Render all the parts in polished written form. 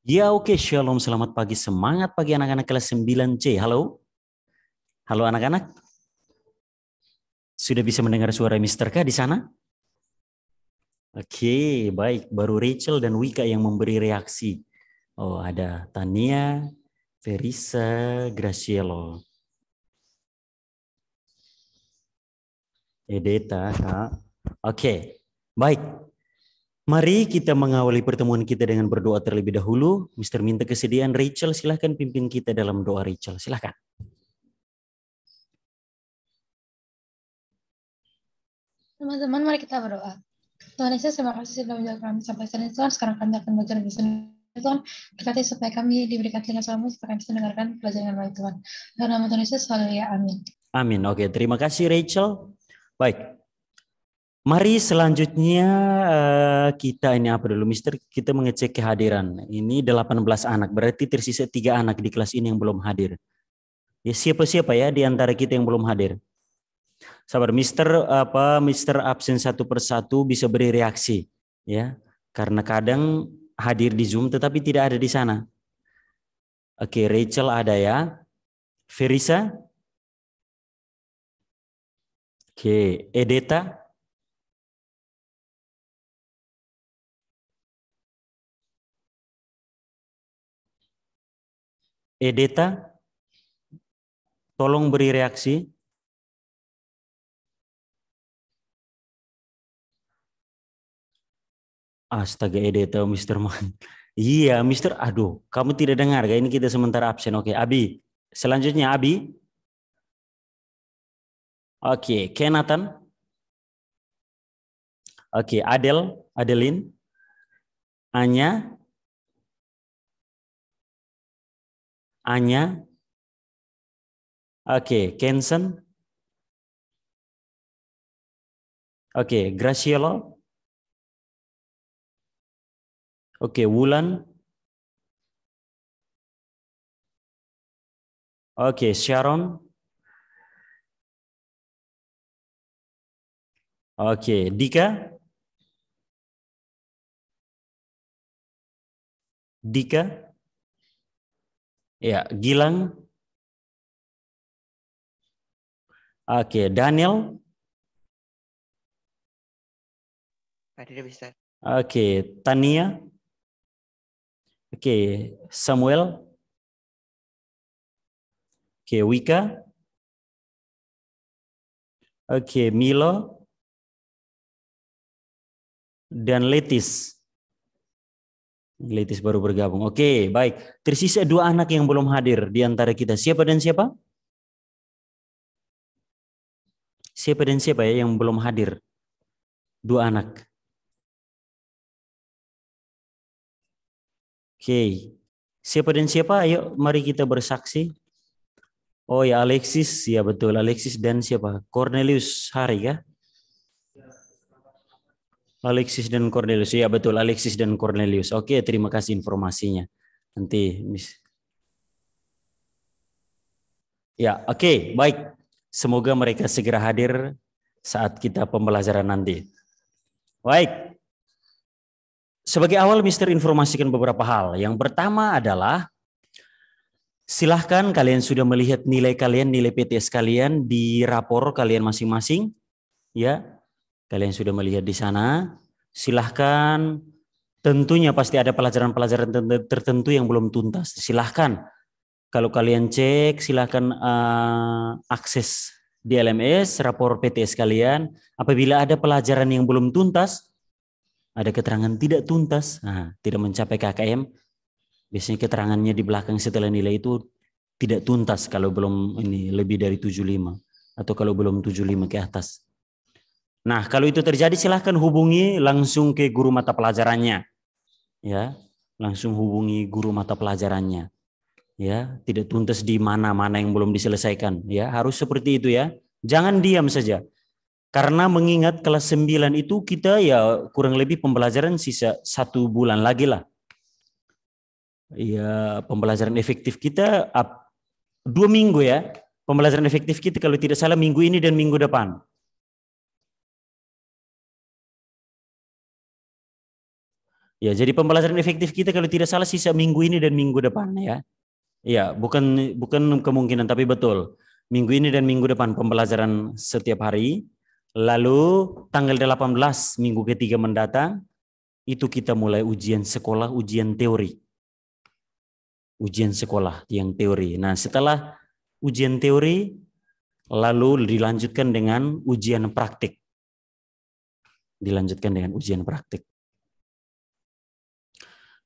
Ya oke, Shalom, selamat pagi, semangat pagi anak-anak kelas 9C. Halo, halo anak-anak. Sudah bisa mendengar suara Mister K di sana? Oke, baik. Baru Rachel dan Wika yang memberi reaksi. Oh, ada Tania, Verisa, Gracielo, Edeta, Kak. Oke, baik. Mari kita mengawali pertemuan kita dengan berdoa terlebih dahulu. Mister minta kesediaan Rachel, silahkan pimpin kita dalam doa Rachel, silahkan. Teman-teman, mari kita berdoa. Tuhan Yesus, terima kasih sudah menjaga kami sampai saat ini, Tuhan. Sekarang kami akan belajar lebih Tuhan. Berkati supaya kami diberikan telinga suara-Mu, supaya kami bisa mendengarkan pelajaran dengan baik, Tuhan. Dalam nama Tuhan Yesus, haleluya, amin. Amin. Oke, terima kasih Rachel. Baik. Mari selanjutnya kita ini apa dulu, Mister? Kita mengecek kehadiran. Ini 18 anak, berarti tersisa 3 anak di kelas ini yang belum hadir. Ya siapa-siapa ya di antara kita yang belum hadir? Sabar, Mister absen satu persatu bisa beri reaksi, ya. Karena kadang hadir di Zoom tetapi tidak ada di sana. Oke, Rachel ada ya. Verisa? Oke, Edeta? Edeta? Tolong beri reaksi. Astaga, Edeta, Mister Man. Iya, Mister. Aduh, kamu tidak dengar, gak? Ini kita sementara absen. Oke, Abi. Selanjutnya, Abi. Oke, Kenatan. Oke, Adeline. Anya. Oke, Kensen. Oke, Gracielo. Oke, Wulan. Oke, Sharon. Oke, Dika. Ya, Gilang. Oke, Daniel. Oke, Tania. Oke, Samuel. Oke, Wika. Oke, Milo. Dan Letis. Letis baru bergabung. Oke, baik. Tersisa 2 anak yang belum hadir di antara kita. Siapa dan siapa? Siapa dan siapa ya yang belum hadir? 2 anak. Oke. Siapa dan siapa? Ayo mari kita bersaksi. Oh ya, Alexis. Ya betul, Alexis dan siapa? Cornelius Hari ya? Alexis dan Cornelius. Ya betul, Alexis dan Cornelius. Oke, terima kasih informasinya. Nanti ya, oke, baik. Semoga mereka segera hadir saat kita pembelajaran nanti. Baik. Sebagai awal, Mister informasikan beberapa hal. Yang pertama adalah silahkan kalian sudah melihat nilai kalian, nilai PTS kalian di rapor kalian masing-masing, ya. Kalian sudah melihat di sana. Silahkan, tentunya pasti ada pelajaran-pelajaran tertentu yang belum tuntas. Silahkan, kalau kalian cek, silahkan akses di LMS, rapor PTS kalian. Apabila ada pelajaran yang belum tuntas, ada keterangan tidak tuntas, tidak mencapai KKM, biasanya keterangannya di belakang setelah nilai itu tidak tuntas kalau belum ini lebih dari 75 atau kalau belum 75 ke atas. Nah, kalau itu terjadi silahkan hubungi langsung ke guru mata pelajarannya. Ya, langsung hubungi guru mata pelajarannya. Ya, tidak tuntas di mana-mana yang belum diselesaikan, ya. Harus seperti itu ya. Jangan diam saja. Karena mengingat kelas 9 itu kita ya kurang lebih pembelajaran sisa 1 bulan lagi lah. Ya, pembelajaran efektif kita 2 minggu ya. Pembelajaran efektif kita kalau tidak salah minggu ini dan minggu depan. Ya, jadi pembelajaran efektif kita kalau tidak salah sisa minggu ini dan minggu depan ya. Ya, bukan bukan kemungkinan tapi betul. Minggu ini dan minggu depan pembelajaran setiap hari. Lalu tanggal 18 minggu ketiga mendatang itu kita mulai ujian sekolah, ujian teori. Ujian sekolah yang teori. Nah, setelah ujian teori lalu dilanjutkan dengan ujian praktik. Dilanjutkan dengan ujian praktik.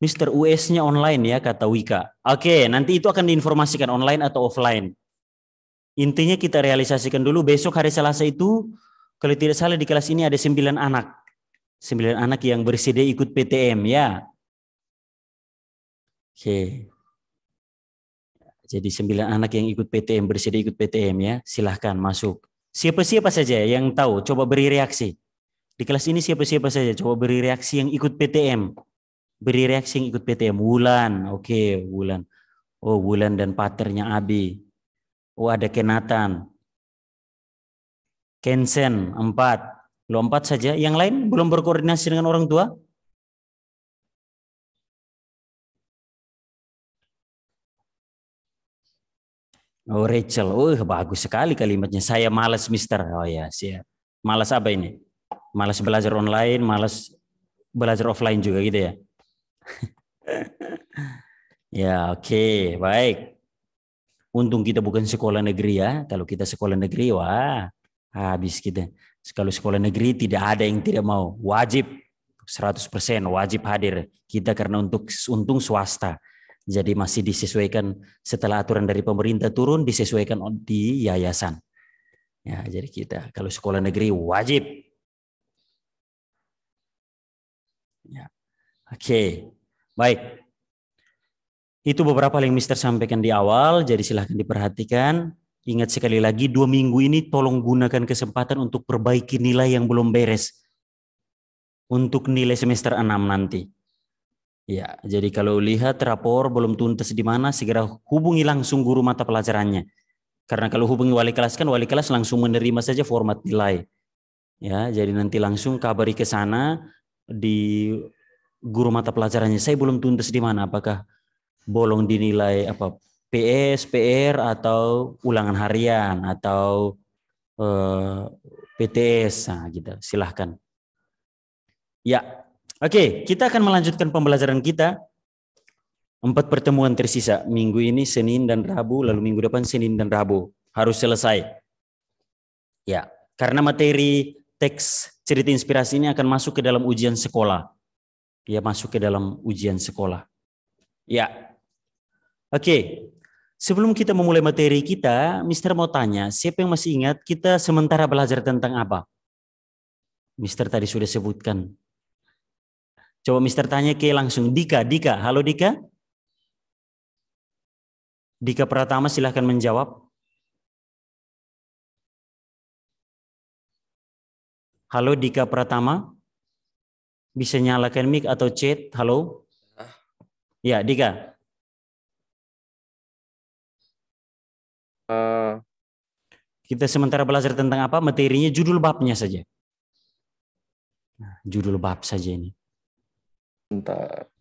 Mister US-nya online ya kata Wika. Oke, nanti itu akan diinformasikan online atau offline. Intinya kita realisasikan dulu besok hari Selasa itu kalau tidak salah di kelas ini ada 9 anak. 9 anak yang bersedia ikut PTM ya. Oke. Jadi 9 anak yang ikut PTM bersedia ikut PTM ya. Silahkan masuk. Siapa-siapa saja yang tahu coba beri reaksi. Di kelas ini siapa-siapa saja coba beri reaksi yang ikut PTM. Beri reaksi yang ikut PTM. Wulan, oke, Wulan. Oh, Wulan dan paternya Abi. Oh, ada Kenatan. Kensen, 4. Lo 4 saja. Yang lain belum berkoordinasi dengan orang tua? Oh, Rachel. Oh, bagus sekali kalimatnya. Saya malas, Mister. Oh ya, siap. Malas apa ini? Malas belajar online, malas belajar offline juga gitu ya. Ya, oke, baik. Untung kita bukan sekolah negeri ya. Kalau kita sekolah negeri, wah, habis kita. Kalau sekolah negeri tidak ada yang tidak mau. Wajib 100% wajib hadir. Kita karena untung swasta. Jadi masih disesuaikan setelah aturan dari pemerintah turun disesuaikan di yayasan. Ya, jadi kita kalau sekolah negeri wajib. Ya. Oke. Baik. Itu beberapa yang Mister sampaikan di awal, jadi silahkan diperhatikan. Ingat sekali lagi, 2 minggu ini tolong gunakan kesempatan untuk perbaiki nilai yang belum beres. Untuk nilai semester 6 nanti. Ya, jadi kalau lihat rapor belum tuntas di mana, segera hubungi langsung guru mata pelajarannya. Karena kalau hubungi wali kelas kan wali kelas langsung menerima saja format nilai. Ya, jadi nanti langsung kabari ke sana di guru mata pelajarannya. Saya belum tuntas di mana, apakah bolong dinilai apa PS, PR atau ulangan harian atau PTS, nah gitu. Silahkan. Ya, oke, kita akan melanjutkan pembelajaran kita. 4 pertemuan tersisa minggu ini Senin dan Rabu, lalu minggu depan Senin dan Rabu harus selesai. Ya, karena materi teks cerita inspirasi ini akan masuk ke dalam ujian sekolah. Ya, masuk ke dalam ujian sekolah. Ya, oke. Sebelum kita memulai materi kita, Mister mau tanya, siapa yang masih ingat kita sementara belajar tentang apa? Mister tadi sudah sebutkan. Coba Mister tanya ke langsung. Dika, halo Dika. Dika Pratama silahkan menjawab. Halo Dika Pratama. Bisa nyalakan mic atau chat, halo. Ya, Dika. Kita sementara belajar tentang apa? Materinya judul babnya saja. Nah, judul bab saja ini. Bentar.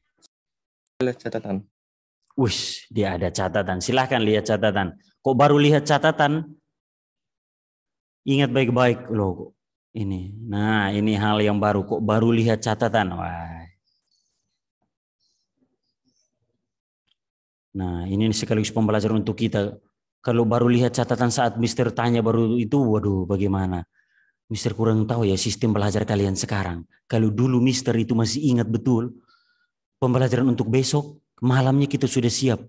Lihat catatan. Wih, dia ada catatan. Silahkan lihat catatan. Kok baru lihat catatan? Ingat baik-baik loh. Ini. Nah, ini hal yang baru. Kok baru lihat catatan? Wah. Nah, ini sekaligus pembelajaran untuk kita. Kalau baru lihat catatan saat Mister tanya baru itu, waduh bagaimana? Mister kurang tahu ya sistem belajar kalian sekarang. Kalau dulu Mister itu masih ingat betul, pembelajaran untuk besok, malamnya kita sudah siap.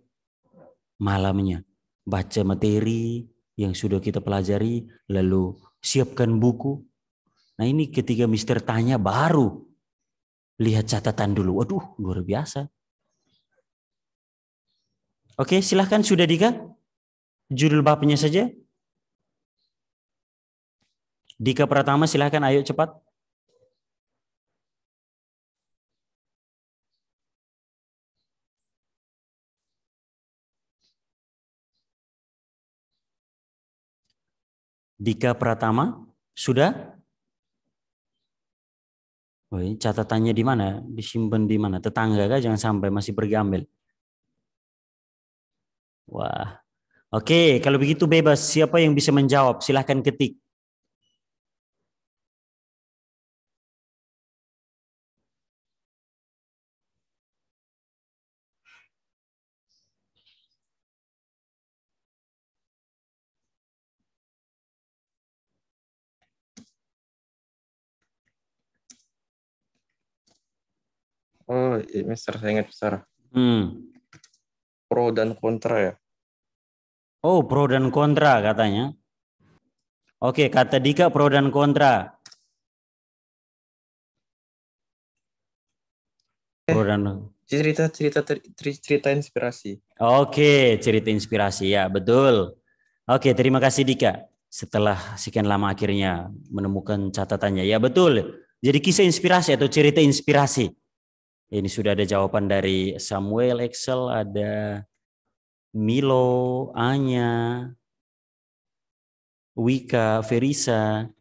Malamnya, baca materi yang sudah kita pelajari, lalu siapkan buku. Nah ini ketika Mister tanya baru lihat catatan dulu. Waduh, luar biasa. Oke, silahkan sudah Dika. Judul babnya saja. Dika Pratama silahkan ayo cepat. Dika Pratama, sudah? Oh, ini catatannya di mana? Disimpan di mana? Tetangga kah? Jangan sampai masih pergi ambil. Wah. Oke, kalau begitu bebas. Siapa yang bisa menjawab? Silahkan ketik. Oh, iya, Mister, saya ingat, Mister. Hmm. Pro dan kontra ya. Oh, pro dan kontra katanya. Oke, kata Dika pro dan kontra. Pro dan Cerita inspirasi. Oke, cerita inspirasi ya, betul. Oke, terima kasih Dika. Setelah sekian lama akhirnya menemukan catatannya. Ya, betul. Jadi kisah inspirasi atau cerita inspirasi. Ini sudah ada jawaban dari Samuel, Excel, ada Milo, Anya, Wika, Verisa.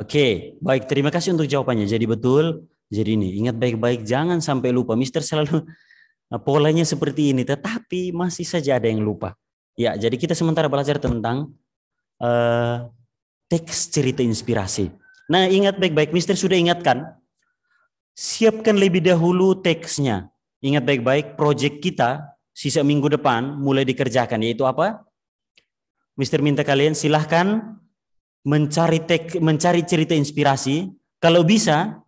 Oke, baik. Terima kasih untuk jawabannya. Jadi betul. Jadi ini, ingat baik-baik. Jangan sampai lupa. Mister selalu polanya seperti ini. Tetapi masih saja ada yang lupa. Ya, jadi kita sementara belajar tentang teks cerita inspirasi. Nah, ingat baik-baik. Mister sudah ingatkan. Siapkan lebih dahulu teksnya. Ingat baik-baik. Proyek kita sisa minggu depan mulai dikerjakan. Yaitu apa? Mister minta kalian silahkan mencari cerita inspirasi. Kalau bisa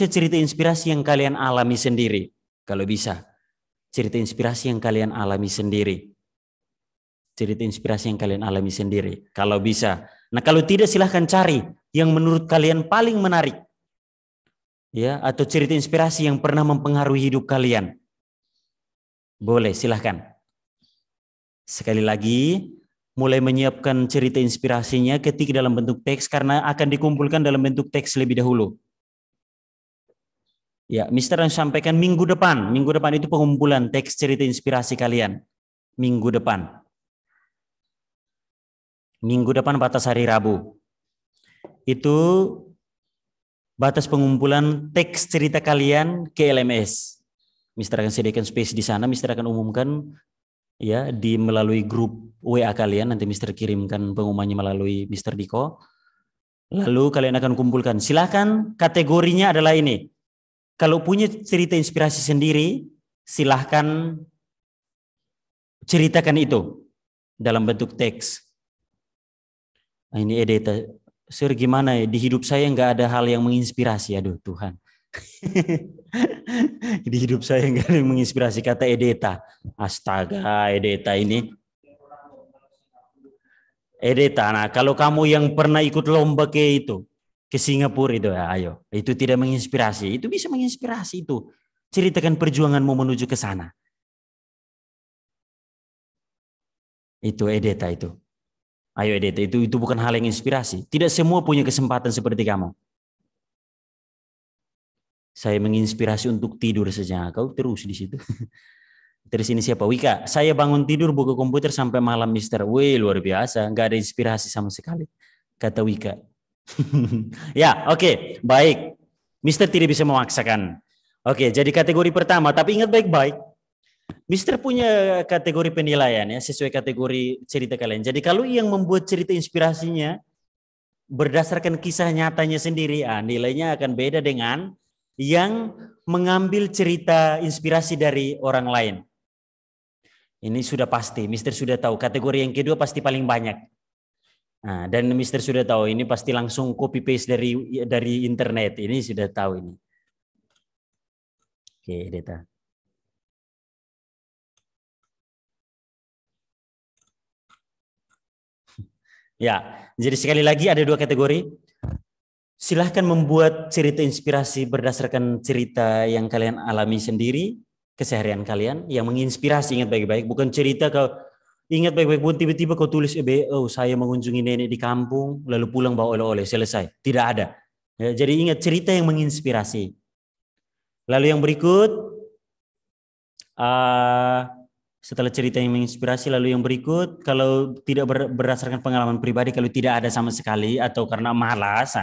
cerita inspirasi yang kalian alami sendiri. Kalau bisa cerita inspirasi yang kalian alami sendiri. Cerita inspirasi yang kalian alami sendiri. Kalau bisa. Nah, kalau tidak silahkan cari yang menurut kalian paling menarik. Ya, atau cerita inspirasi yang pernah mempengaruhi hidup kalian. Boleh, silahkan. Sekali lagi, mulai menyiapkan cerita inspirasinya ketik dalam bentuk teks karena akan dikumpulkan dalam bentuk teks lebih dahulu. Ya, Mister yang sampaikan minggu depan. Minggu depan itu pengumpulan teks cerita inspirasi kalian. Minggu depan. Minggu depan batas hari Rabu. Itu batas pengumpulan teks cerita kalian ke LMS. Mister akan sediakan space di sana. Mister akan umumkan ya di melalui grup WA kalian. Nanti Mister kirimkan pengumumannya melalui Mister Diko. Lalu kalian akan kumpulkan. Silakan kategorinya adalah ini. Kalau punya cerita inspirasi sendiri, silahkan ceritakan itu dalam bentuk teks. Nah, ini Edeta. Sir, gimana ya? Di hidup saya nggak ada hal yang menginspirasi. Aduh Tuhan. Di hidup saya nggak ada yang menginspirasi, kata Edeta. Astaga, Edeta ini. Edeta, nah kalau kamu yang pernah ikut lomba ke Singapura itu, ya, ayo. Itu tidak menginspirasi. Itu bisa menginspirasi itu. Ceritakan perjuanganmu menuju ke sana. Itu Edeta itu. Ayo Edeta, itu bukan hal yang inspirasi. Tidak semua punya kesempatan seperti kamu. Saya menginspirasi untuk tidur saja. Kau terus di situ. Terus ini siapa? Wika. Saya bangun tidur buka komputer sampai malam, Mister. Wih, luar biasa. Nggak ada inspirasi sama sekali. Kata Wika. Ya, oke. Baik. Mister tidak bisa memaksakan. Oke, jadi kategori pertama. Tapi ingat baik-baik. Mister punya kategori penilaian ya, sesuai kategori cerita kalian. Jadi kalau yang membuat cerita inspirasinya berdasarkan kisah nyatanya sendiri, nilainya akan beda dengan yang mengambil cerita inspirasi dari orang lain. Ini sudah pasti, Mister sudah tahu. Kategori yang kedua pasti paling banyak. Nah, dan Mister sudah tahu ini pasti langsung copy paste dari internet. Ini sudah tahu ini. Oke, Deta. Ya, jadi sekali lagi ada dua kategori. Silahkan membuat cerita inspirasi berdasarkan cerita yang kalian alami sendiri, keseharian kalian, yang menginspirasi, ingat baik-baik. Bukan cerita Ingat baik-baik, bukan tiba-tiba kau tulis, oh saya mengunjungi nenek di kampung, lalu pulang bawa oleh-oleh, selesai. Tidak ada. Ya, jadi ingat cerita yang menginspirasi. Lalu yang berikut, setelah cerita yang menginspirasi, lalu yang berikut, kalau tidak berdasarkan pengalaman pribadi, kalau tidak ada sama sekali, atau karena malas,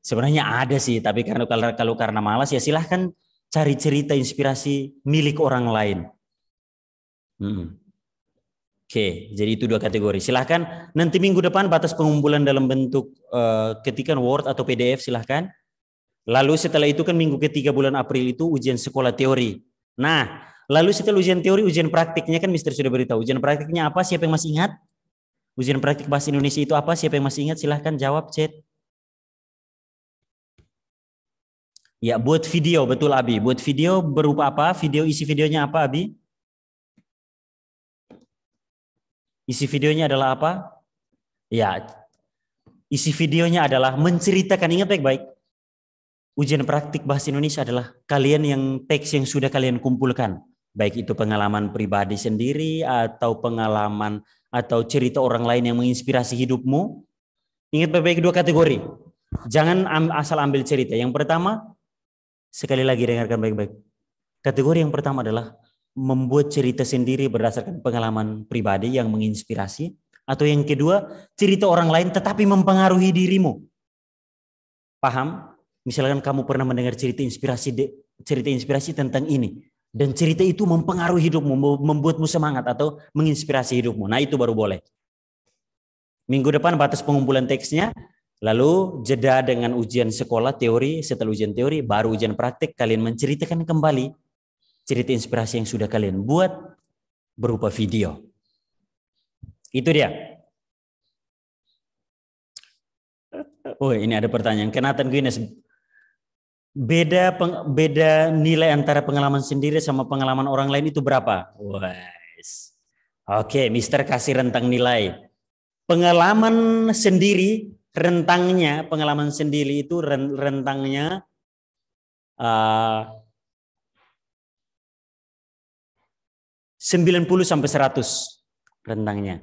sebenarnya ada sih, tapi kalau karena malas, ya silahkan cari cerita inspirasi milik orang lain. Oke, jadi itu 2 kategori. Silahkan nanti minggu depan batas pengumpulan dalam bentuk ketikan Word atau PDF, silahkan. Lalu setelah itu kan minggu ketiga bulan April itu ujian sekolah teori. Nah, lalu setelah ujian teori, ujian praktiknya kan Mister sudah beritahu. Ujian praktiknya apa? Siapa yang masih ingat? Ujian praktik bahasa Indonesia itu apa? Siapa yang masih ingat? Silahkan jawab chat. Ya, buat video, betul Abi. Buat video berupa apa? Isi videonya apa Abi? Isi videonya adalah apa? Ya, isi videonya adalah menceritakan, ingat baik-baik. Ujian praktik bahasa Indonesia adalah kalian yang teks yang sudah kalian kumpulkan. Baik itu pengalaman pribadi sendiri atau pengalaman atau cerita orang lain yang menginspirasi hidupmu. Ingat baik-baik 2 kategori. Jangan asal ambil cerita. Yang pertama, sekali lagi dengarkan baik-baik. Kategori yang pertama adalah membuat cerita sendiri berdasarkan pengalaman pribadi yang menginspirasi. Atau yang kedua, cerita orang lain tetapi mempengaruhi dirimu. Paham? Misalkan kamu pernah mendengar cerita inspirasi tentang ini. Dan cerita itu mempengaruhi hidupmu, membuatmu semangat atau menginspirasi hidupmu. Nah itu baru boleh. Minggu depan batas pengumpulan teksnya. Lalu jeda dengan ujian sekolah teori. Setelah ujian teori, baru ujian praktik. Kalian menceritakan kembali cerita inspirasi yang sudah kalian buat berupa video. Itu dia. Oh, ini ada pertanyaan. Kenatan Guinness. Beda nilai antara pengalaman sendiri sama pengalaman orang lain itu berapa? Wes. Oke, Mister kasih rentang nilai. Pengalaman sendiri, pengalaman sendiri itu rentangnya 90 sampai 100 rentangnya.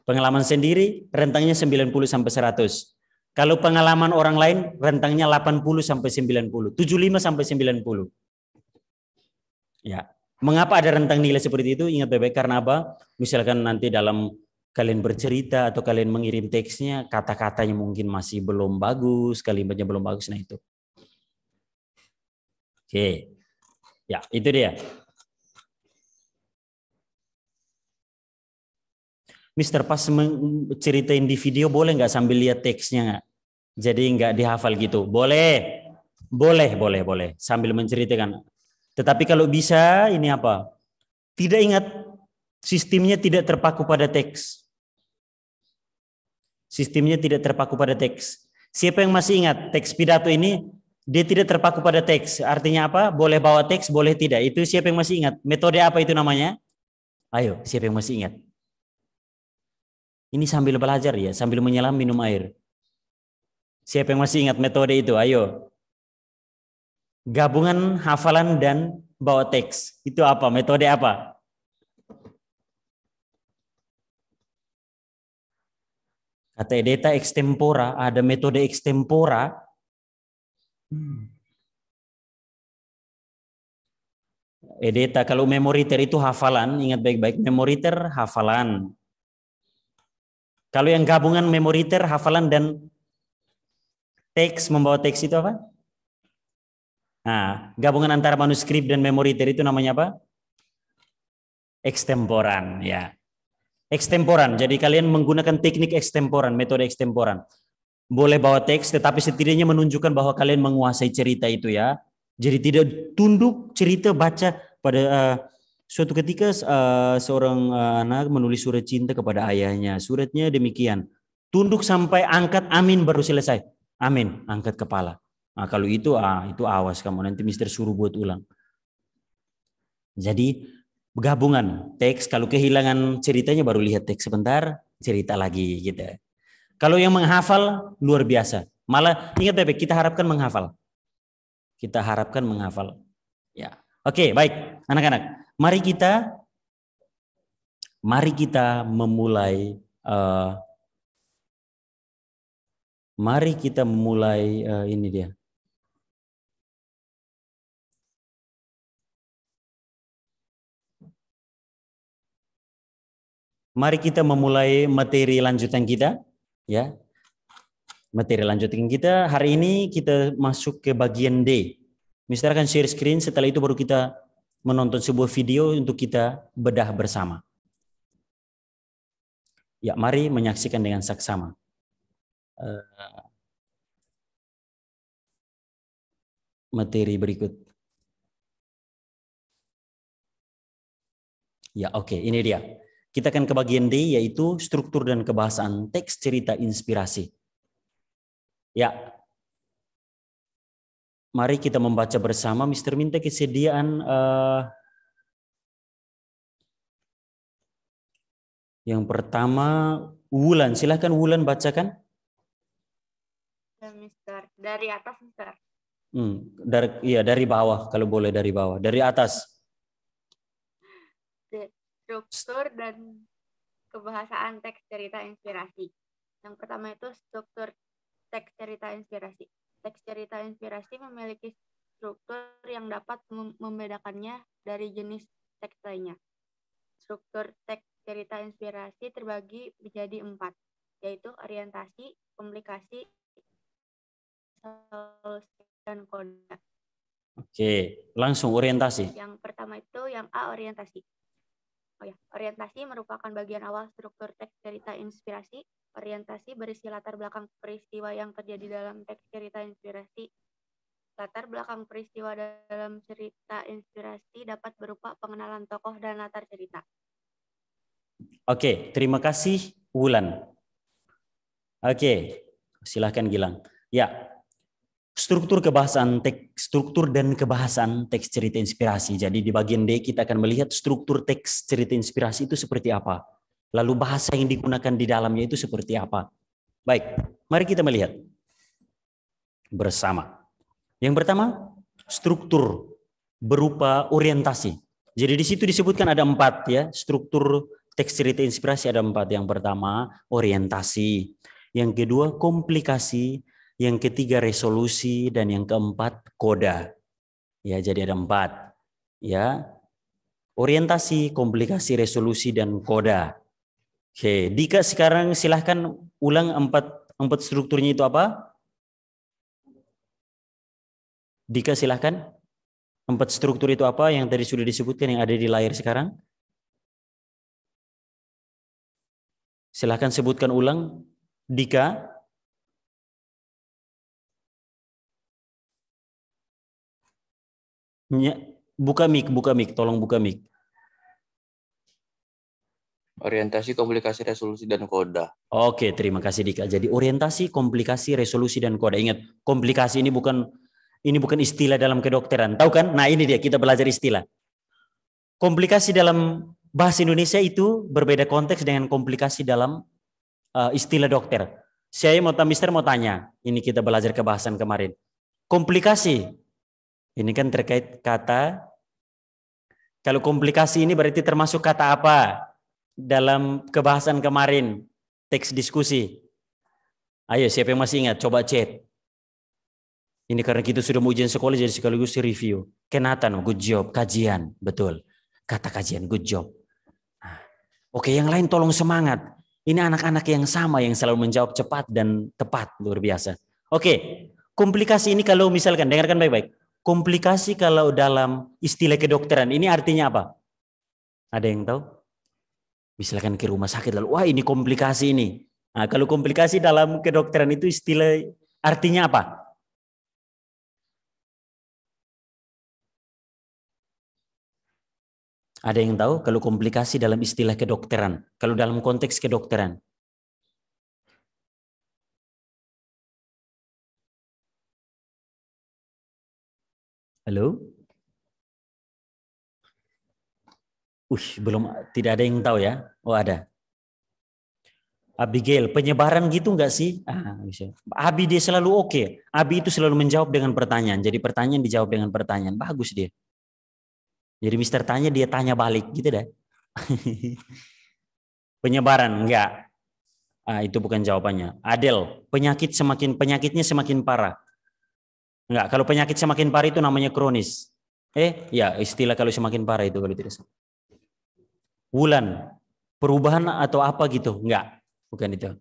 Pengalaman sendiri rentangnya 90 sampai 100. Kalau pengalaman orang lain rentangnya 80 sampai 90, 75 sampai 90. Ya. Mengapa ada rentang nilai seperti itu? Ingat baik-baik karena apa? Misalkan nanti dalam kalian bercerita atau kalian mengirim teksnya, kata-katanya mungkin masih belum bagus, kalimatnya belum bagus, nah itu. Oke. Ya, itu dia. Mister, pas ceritain di video boleh nggak sambil lihat teksnya nggak? Jadi nggak dihafal gitu. Boleh. Sambil menceritakan. Tetapi kalau bisa ini apa? Tidak ingat, sistemnya tidak terpaku pada teks. Sistemnya tidak terpaku pada teks. Siapa yang masih ingat teks pidato ini? Dia tidak terpaku pada teks. Artinya apa? Boleh bawa teks, boleh tidak. Itu siapa yang masih ingat? Metode apa itu namanya? Ayo, siapa yang masih ingat? Ini sambil belajar ya, sambil menyelam minum air. Siapa yang masih ingat metode itu? Ayo. Gabungan hafalan dan bawa teks. Itu apa? Metode apa? Kata Edeta extempora, ada metode extempora. Edeta, kalau memoriter itu hafalan, ingat baik-baik, memoriter hafalan. Kalau yang gabungan memoriter, hafalan dan teks, membawa teks itu apa? Nah, gabungan antara manuskrip dan memoriter itu namanya apa? Extemporan, ya. Extemporan, jadi kalian menggunakan teknik extemporan, metode extemporan. Boleh bawa teks, tetapi setidaknya menunjukkan bahwa kalian menguasai cerita itu ya. Jadi tidak tunduk cerita baca pada suatu ketika seorang anak menulis surat cinta kepada ayahnya. Suratnya demikian. Tunduk sampai angkat amin baru selesai. Amin, angkat kepala. Nah, kalau itu awas kamu, nanti Mister suruh buat ulang. Jadi gabungan teks, kalau kehilangan ceritanya baru lihat teks sebentar, cerita lagi gitu. Kalau yang menghafal luar biasa. Malah ingat Bebek, kita harapkan menghafal. Kita harapkan menghafal. Ya. Oke, baik. Anak-anak, mari kita Mari kita memulai ini dia. Mari kita memulai materi lanjutan kita, ya. Materi lanjutan kita hari ini kita masuk ke bagian D. Mister akan share screen, setelah itu baru kita menonton sebuah video untuk kita bedah bersama. Ya, mari menyaksikan dengan saksama. Materi berikut. Ya, oke, ini dia. Kita akan ke bagian D, yaitu struktur dan kebahasaan teks cerita inspirasi. Ya, mari kita membaca bersama. Mister minta kesediaan yang pertama, Wulan. Silahkan Wulan bacakan. Ya, Mister. Dari atas, Mister. Dari bawah, kalau boleh dari bawah. Dari atas. Struktur dan kebahasaan teks cerita inspirasi. Yang pertama itu struktur teks cerita inspirasi. Teks cerita inspirasi memiliki struktur yang dapat membedakannya dari jenis teks lainnya. Struktur teks cerita inspirasi terbagi menjadi 4, yaitu orientasi, komplikasi, solusi, dan kode. Oke, langsung orientasi. Yang pertama itu yang A, orientasi. Orientasi merupakan bagian awal struktur teks cerita inspirasi. Orientasi berisi latar belakang peristiwa yang terjadi dalam teks cerita inspirasi. Latar belakang peristiwa dalam cerita inspirasi dapat berupa pengenalan tokoh dan latar cerita. Oke, terima kasih Wulan. Oke, silahkan Gilang. Ya, struktur dan kebahasaan teks cerita inspirasi. Jadi di bagian D kita akan melihat struktur teks cerita inspirasi itu seperti apa. Lalu bahasa yang digunakan di dalamnya itu seperti apa. Baik, mari kita melihat bersama. Yang pertama, struktur berupa orientasi. Jadi di situ disebutkan ada 4 ya, struktur teks cerita inspirasi ada 4. Yang pertama, orientasi. Yang kedua, komplikasi. Yang ketiga, resolusi. Dan yang keempat, koda. Ya, jadi ada 4. Ya, orientasi, komplikasi, resolusi, dan koda. Oke, Dika sekarang silahkan ulang 4 strukturnya itu apa? Dika silahkan. 4 struktur itu apa yang tadi sudah disebutkan yang ada di layar sekarang? Silahkan sebutkan ulang. Dika. Buka mic, tolong buka mic. Orientasi, komplikasi, resolusi, dan koda. Oke, terima kasih Dika. Jadi orientasi, komplikasi, resolusi, dan koda. Ingat, komplikasi ini bukan istilah dalam kedokteran. Tahu kan? Nah ini dia, kita belajar istilah. Komplikasi dalam bahasa Indonesia itu berbeda konteks dengan komplikasi dalam istilah dokter. Mister mau tanya, ini kita belajar kebahasan kemarin. Komplikasi, ini kan terkait kata, kalau komplikasi ini berarti termasuk kata apa dalam kebahasan kemarin, teks diskusi. Ayo, siapa yang masih ingat? Coba chat. Ini karena kita sudah mau ujian sekolah, jadi sekaligus review. Kenatan, good job, kajian, betul. Kata kajian, good job. Oke, yang lain tolong semangat. Ini anak-anak yang sama yang selalu menjawab cepat dan tepat, luar biasa. Oke, komplikasi ini kalau misalkan, dengarkan baik-baik. Komplikasi kalau dalam istilah kedokteran, ini artinya apa? Ada yang tahu? Misalkan ke rumah sakit lalu, wah ini komplikasi ini. Nah, kalau komplikasi dalam kedokteran itu istilah artinya apa? Ada yang tahu kalau komplikasi dalam istilah kedokteran, kalau dalam konteks kedokteran? Halo? Tidak ada yang tahu ya? Oh ada. Abigail, penyebaran gitu enggak sih? Abi dia selalu oke. Abi itu selalu menjawab dengan pertanyaan. Jadi pertanyaan dijawab dengan pertanyaan. Bagus dia. Jadi Mister tanya, dia tanya balik gitu dah. Penyebaran, enggak. Itu bukan jawabannya. Adel, penyakitnya semakin parah. Enggak, kalau penyakit semakin parah itu namanya kronis. Ya istilah kalau semakin parah itu kalau tidak salah. Wulan, perubahan atau apa gitu? Enggak, bukan itu.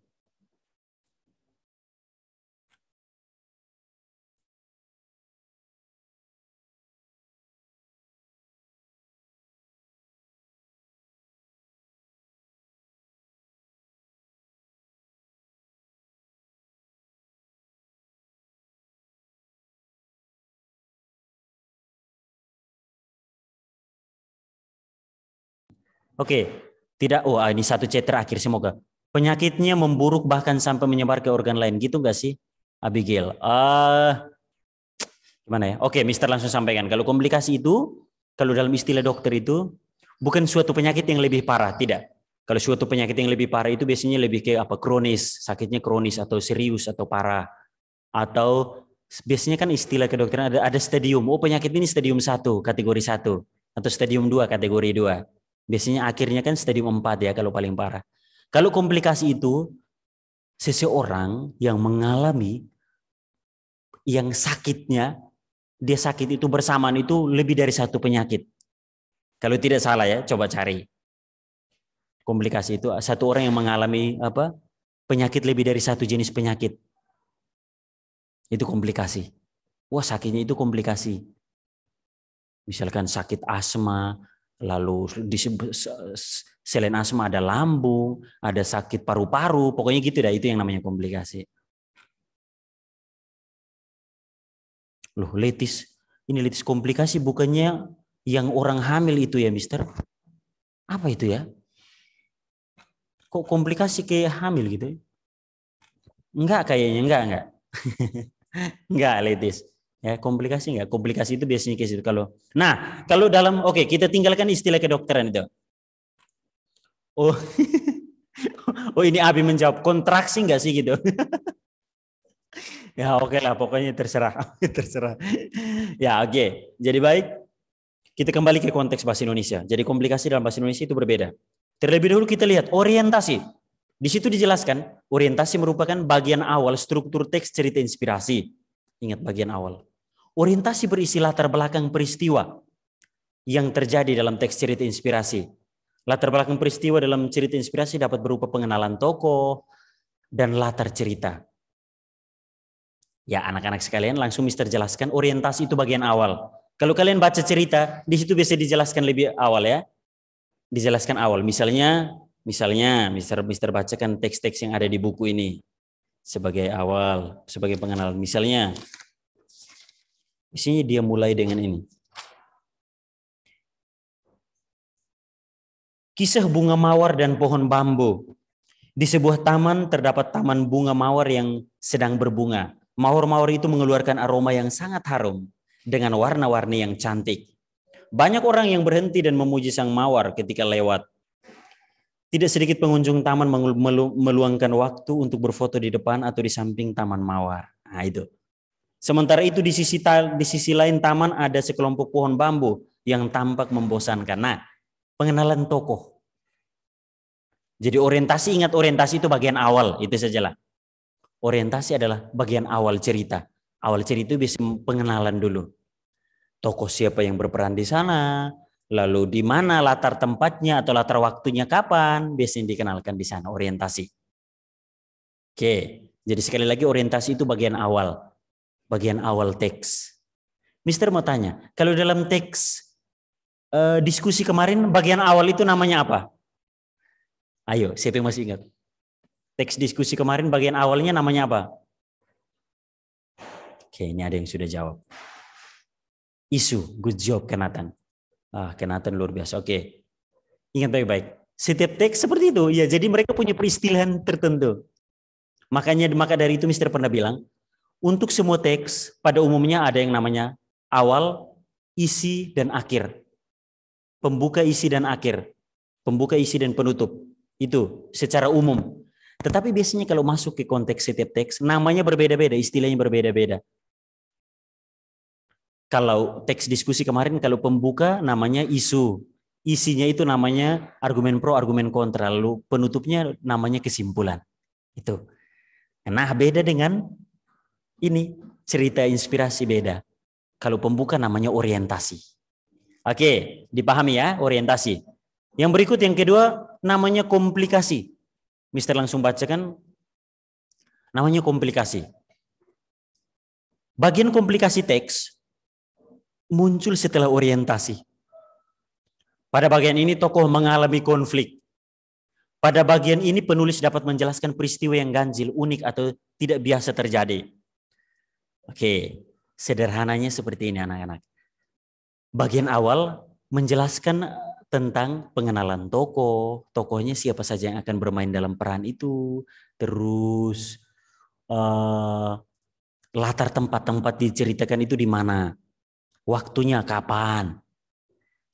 Oke, tidak. Ini 1C terakhir semoga. Penyakitnya memburuk bahkan sampai menyebar ke organ lain, gitu nggak sih, Abigail? Gimana ya? Oke, Mister langsung sampaikan. Kalau komplikasi itu, kalau dalam istilah dokter itu bukan suatu penyakit yang lebih parah, tidak. Kalau suatu penyakit yang lebih parah itu biasanya lebih ke apa? Kronis, sakitnya kronis atau serius atau parah. Atau biasanya kan istilah kedokteran ada stadium. Penyakit ini stadium 1, kategori 1 atau stadium 2, kategori 2. Biasanya akhirnya kan stadium 4 ya kalau paling parah. Kalau komplikasi itu seseorang yang mengalami yang sakitnya, dia sakit itu bersamaan itu lebih dari satu penyakit. Kalau tidak salah ya, coba cari. Komplikasi itu satu orang yang mengalami penyakit lebih dari satu jenis penyakit. Itu komplikasi. Wah, sakitnya itu komplikasi. Misalkan sakit asma, lalu selain asma ada lambung, ada sakit paru-paru, pokoknya gitu dah, itu yang namanya komplikasi. Loh, litis. Ini litis komplikasi bukannya yang orang hamil itu ya, Mister? Apa itu ya? Kok komplikasi kayak hamil gitu? Enggak kayaknya, enggak. Enggak, litis. Ya, komplikasi enggak? Komplikasi itu biasanya kayak gitu. Kalau dalam, kita tinggalkan istilah kedokteran itu. Ini Abi menjawab, kontraksi enggak sih gitu? Ya oke lah, pokoknya terserah. Ya oke. Jadi baik, kita kembali ke konteks bahasa Indonesia. Jadi komplikasi dalam bahasa Indonesia itu berbeda. Terlebih dahulu kita lihat orientasi. Di situ dijelaskan, orientasi merupakan bagian awal struktur teks cerita inspirasi. Ingat bagian awal. Orientasi berisi latar belakang peristiwa yang terjadi dalam teks cerita inspirasi. Latar belakang peristiwa dalam cerita inspirasi dapat berupa pengenalan tokoh dan latar cerita. Ya, anak-anak sekalian, langsung Mister jelaskan orientasi itu bagian awal. Kalau kalian baca cerita, di situ biasa dijelaskan lebih awal ya. Dijelaskan awal. Misalnya Mister bacakan teks-teks yang ada di buku ini sebagai awal, sebagai pengenalan. Misalnya dia mulai dengan ini. Kisah bunga mawar dan pohon bambu. Di sebuah taman terdapat taman bunga mawar yang sedang berbunga. Mawar-mawar itu mengeluarkan aroma yang sangat harum dengan warna-warni yang cantik. Banyak orang yang berhenti dan memuji sang mawar ketika lewat. Tidak sedikit pengunjung taman meluangkan waktu untuk berfoto di depan atau di samping taman mawar. Nah itu. Sementara itu di sisi lain taman ada sekelompok pohon bambu yang tampak membosankan. Nah, pengenalan tokoh. Jadi ingat orientasi itu bagian awal, itu sajalah. Orientasi adalah bagian awal cerita. Awal cerita itu bisa pengenalan dulu. Tokoh siapa yang berperan di sana, lalu di mana latar tempatnya atau latar waktunya kapan, biasanya dikenalkan di sana, orientasi. Oke, jadi sekali lagi orientasi itu bagian awal teks. Mister mau tanya, kalau dalam teks diskusi kemarin bagian awal itu namanya apa? Ayo, siapa yang masih ingat? Teks diskusi kemarin bagian awalnya namanya apa? Oke, ini ada yang sudah jawab. Isu, good job Kenatan. Kenatan luar biasa. Oke. Ingat baik-baik. Setiap teks seperti itu, ya. Jadi mereka punya peristilahan tertentu. Maka dari itu Mister pernah bilang, untuk semua teks pada umumnya ada yang namanya awal, isi, dan akhir. Pembuka, isi, dan akhir. Pembuka, isi, dan penutup. Itu secara umum. Tetapi biasanya kalau masuk ke konteks setiap teks, namanya berbeda-beda, istilahnya berbeda-beda. Kalau teks diskusi kemarin, kalau pembuka namanya isu, isinya itu namanya argumen pro, argumen kontra, lalu penutupnya namanya kesimpulan. Itu. Nah, beda dengan ini, cerita inspirasi beda. Kalau pembuka namanya orientasi. Oke, dipahami ya, orientasi. Yang berikut yang kedua namanya komplikasi. Mister langsung bacakan. Namanya komplikasi. Bagian komplikasi teks muncul setelah orientasi. Pada bagian ini tokoh mengalami konflik. Pada bagian ini penulis dapat menjelaskan peristiwa yang ganjil, unik atau tidak biasa terjadi. Oke, sederhananya seperti ini anak-anak. Bagian awal menjelaskan tentang pengenalan tokoh, tokohnya siapa saja yang akan bermain dalam peran itu, terus latar tempat-tempat diceritakan itu di mana, waktunya kapan.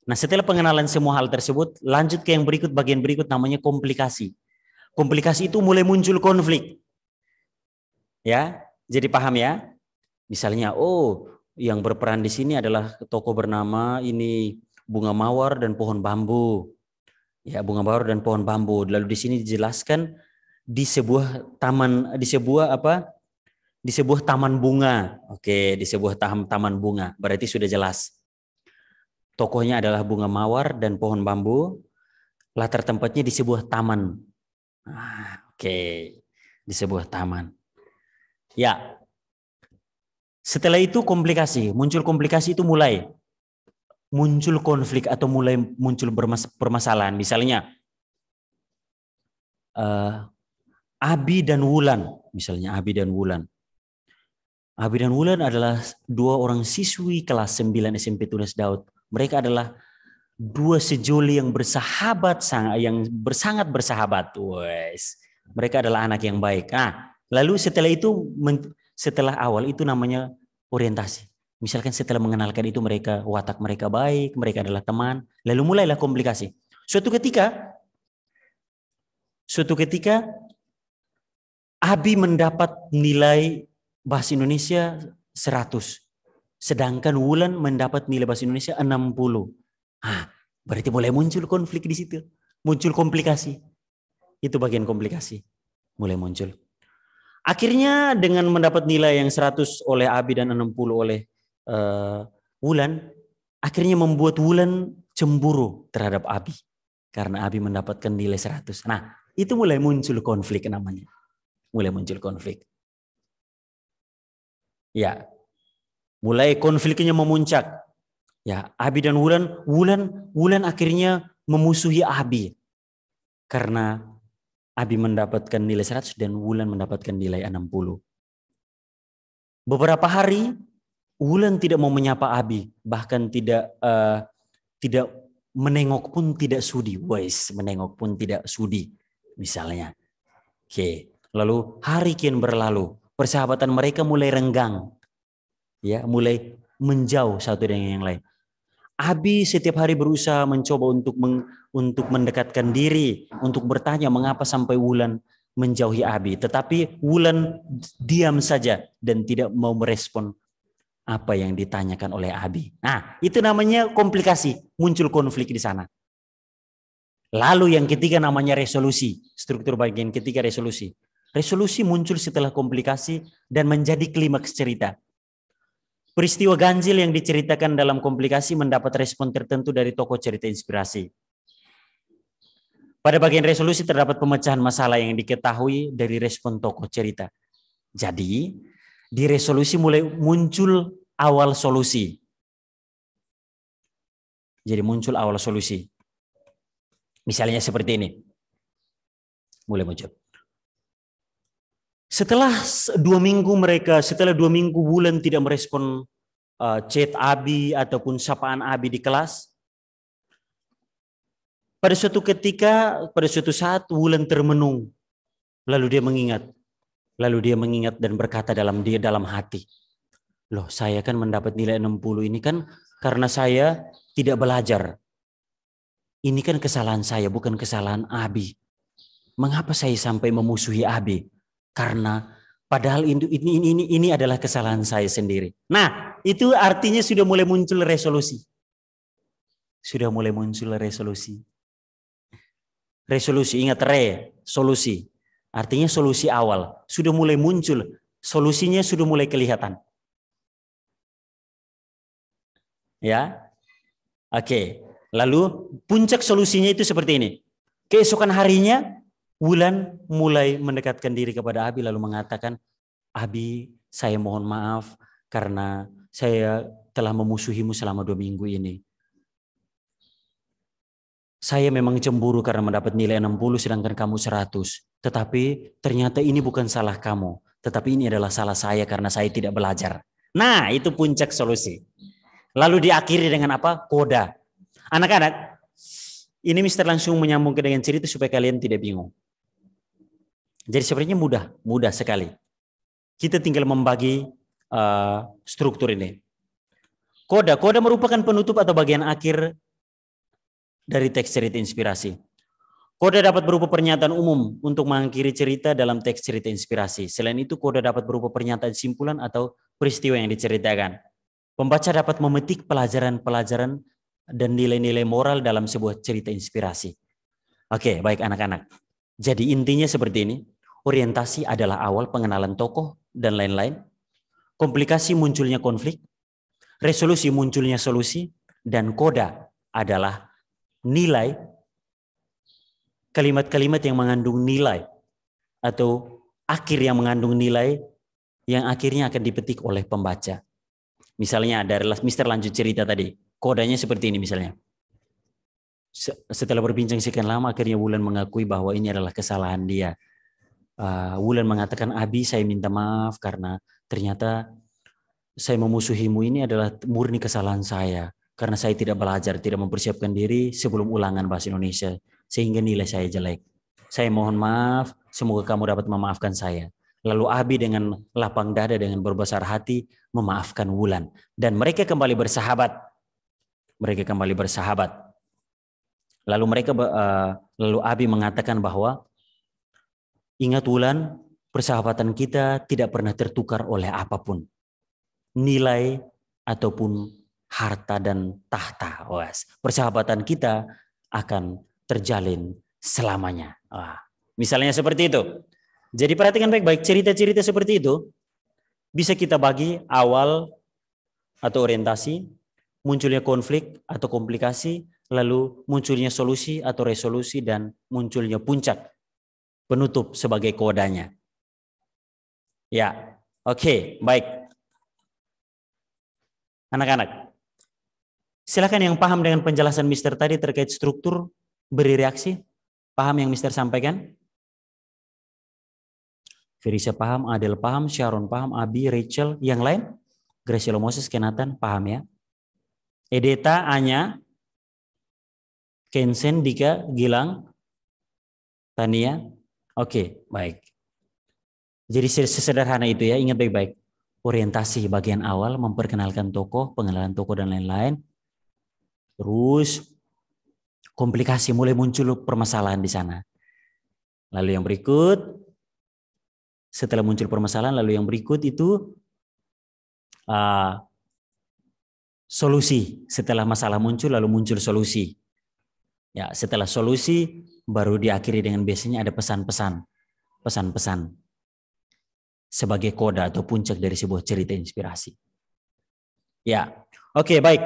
Nah, setelah pengenalan semua hal tersebut, lanjut ke yang berikut, bagian berikut namanya komplikasi. Komplikasi itu mulai muncul konflik. Ya, jadi paham ya? Misalnya, oh, yang berperan di sini adalah tokoh bernama ini bunga mawar dan pohon bambu. Ya, bunga mawar dan pohon bambu. Lalu di sini dijelaskan di sebuah taman, di sebuah taman bunga. Oke, di sebuah taman bunga. Berarti sudah jelas. Tokohnya adalah bunga mawar dan pohon bambu. Latar tempatnya di sebuah taman. Oke, di sebuah taman. Ya. Setelah itu komplikasi. Muncul komplikasi itu mulai muncul konflik atau mulai muncul permasalahan. Misalnya Abi dan Wulan. Misalnya Abi dan Wulan. Abi dan Wulan adalah dua orang siswi kelas 9 SMP Tunas Daud. Mereka adalah dua sejoli yang bersahabat, yang sangat bersahabat. Wes, mereka adalah anak yang baik. Nah, lalu setelah itu, setelah awal itu namanya orientasi. Misalkan setelah mengenalkan itu mereka, watak mereka baik, mereka adalah teman. Lalu mulailah komplikasi. Suatu ketika Abi mendapat nilai bahasa Indonesia 100. Sedangkan Wulan mendapat nilai bahasa Indonesia 60. Berarti mulai muncul konflik di situ. Muncul komplikasi. Itu bagian komplikasi. Mulai muncul. Akhirnya dengan mendapat nilai yang 100 oleh Abi dan 60 oleh Wulan, akhirnya membuat Wulan cemburu terhadap Abi. Karena Abi mendapatkan nilai 100. Nah, itu mulai muncul konflik namanya. Mulai muncul konflik. Ya. Mulai konfliknya memuncak. Ya, Abi dan Wulan akhirnya memusuhi Abi. Karena Abi mendapatkan nilai 100 dan Wulan mendapatkan nilai 60. Beberapa hari Wulan tidak mau menyapa Abi, bahkan tidak menengok pun tidak sudi. Menengok pun tidak sudi misalnya. Oke, lalu hari kian berlalu, persahabatan mereka mulai renggang. Ya, mulai menjauh satu dengan yang lain. Abi setiap hari berusaha mencoba untuk mendekatkan diri, untuk bertanya mengapa sampai Wulan menjauhi Abi. Tetapi Wulan diam saja dan tidak mau merespon apa yang ditanyakan oleh Abi. Nah, itu namanya komplikasi, muncul konflik di sana. Lalu yang ketiga namanya resolusi, struktur bagian ketiga resolusi. Resolusi muncul setelah komplikasi dan menjadi klimaks cerita. Peristiwa ganjil yang diceritakan dalam komplikasi mendapat respon tertentu dari tokoh cerita inspirasi. Pada bagian resolusi terdapat pemecahan masalah yang diketahui dari respon tokoh cerita. Jadi, di resolusi mulai muncul awal solusi. Jadi muncul awal solusi. Misalnya seperti ini. Mulai muncul. Setelah 2 minggu Wulan tidak merespon chat Abi ataupun sapaan Abi di kelas. Pada suatu saat Wulan termenung. Lalu dia mengingat dan berkata dalam hati. Loh, saya kan mendapat nilai 60 ini kan karena saya tidak belajar. Ini kan kesalahan saya, bukan kesalahan Abi. Mengapa saya sampai memusuhi Abi? Karena padahal ini adalah kesalahan saya sendiri. Nah, itu artinya sudah mulai muncul resolusi. sudah mulai muncul resolusi. Resolusi, ingat solusi. Artinya solusi awal. Sudah mulai muncul. Solusinya sudah mulai kelihatan. Ya. Oke. Lalu puncak solusinya itu seperti ini. Keesokan harinya, Wulan mulai mendekatkan diri kepada Abi lalu mengatakan, Abi, saya mohon maaf karena saya telah memusuhimu selama 2 minggu ini. Saya memang cemburu karena mendapat nilai 60 sedangkan kamu 100. Tetapi ternyata ini bukan salah kamu. Tetapi ini adalah salah saya karena saya tidak belajar. Nah, itu puncak solusi. Lalu diakhiri dengan apa? Koda. Anak-anak, ini Mister langsung menyambungkan dengan cerita supaya kalian tidak bingung. Jadi sebenarnya mudah sekali. Kita tinggal membagi struktur ini. Koda merupakan penutup atau bagian akhir dari teks cerita inspirasi. Koda dapat berupa pernyataan umum untuk mengakhiri cerita dalam teks cerita inspirasi. Selain itu, koda dapat berupa pernyataan simpulan atau peristiwa yang diceritakan. Pembaca dapat memetik pelajaran-pelajaran dan nilai-nilai moral dalam sebuah cerita inspirasi. Oke, baik anak-anak. Jadi intinya seperti ini. Orientasi adalah awal pengenalan tokoh dan lain-lain. Komplikasi munculnya konflik. Resolusi munculnya solusi. Dan koda adalah nilai, kalimat-kalimat yang mengandung nilai atau akhir yang mengandung nilai yang akhirnya akan dipetik oleh pembaca. Misalnya dari Mister lanjut cerita tadi, kodanya seperti ini misalnya. Setelah berbincang sekian lama, akhirnya Wulan mengakui bahwa ini adalah kesalahan dia. Wulan mengatakan, Abi, saya minta maaf karena ternyata saya memusuhimu ini adalah murni kesalahan saya. Karena saya tidak belajar, tidak mempersiapkan diri sebelum ulangan bahasa Indonesia. Sehingga nilai saya jelek. Saya mohon maaf, semoga kamu dapat memaafkan saya. Lalu Abi dengan lapang dada, dengan berbesar hati, memaafkan Wulan. Dan mereka kembali bersahabat. Lalu Abi mengatakan bahwa, ingat Wulan, persahabatan kita tidak pernah tertukar oleh apapun. Nilai ataupun harta dan tahta. Persahabatan kita akan terjalin selamanya. Misalnya seperti itu. Jadi perhatikan baik-baik, cerita-cerita seperti itu bisa kita bagi awal atau orientasi, munculnya konflik atau komplikasi, lalu munculnya solusi atau resolusi, dan munculnya puncak penutup sebagai kodanya. Ya, oke, baik. Anak-anak, silakan yang paham dengan penjelasan Mister tadi terkait struktur, beri reaksi. Paham yang Mister sampaikan? Firisa paham, Adel paham, Sharon paham, Abi, Rachel, yang lain? Graciela Moses, Kenatan, paham ya? Edeta, Anya, Kensen, Dika, Gilang, Tania. Oke, baik. Jadi sesederhana itu ya, ingat baik-baik. Orientasi bagian awal, memperkenalkan tokoh, pengenalan tokoh dan lain-lain. Terus komplikasi, mulai muncul permasalahan di sana. Lalu yang berikut, setelah muncul permasalahan, lalu yang berikut itu solusi. Setelah masalah muncul, lalu muncul solusi. Ya, setelah solusi baru diakhiri dengan biasanya ada pesan-pesan sebagai koda atau puncak dari sebuah cerita inspirasi. Ya, oke, baik.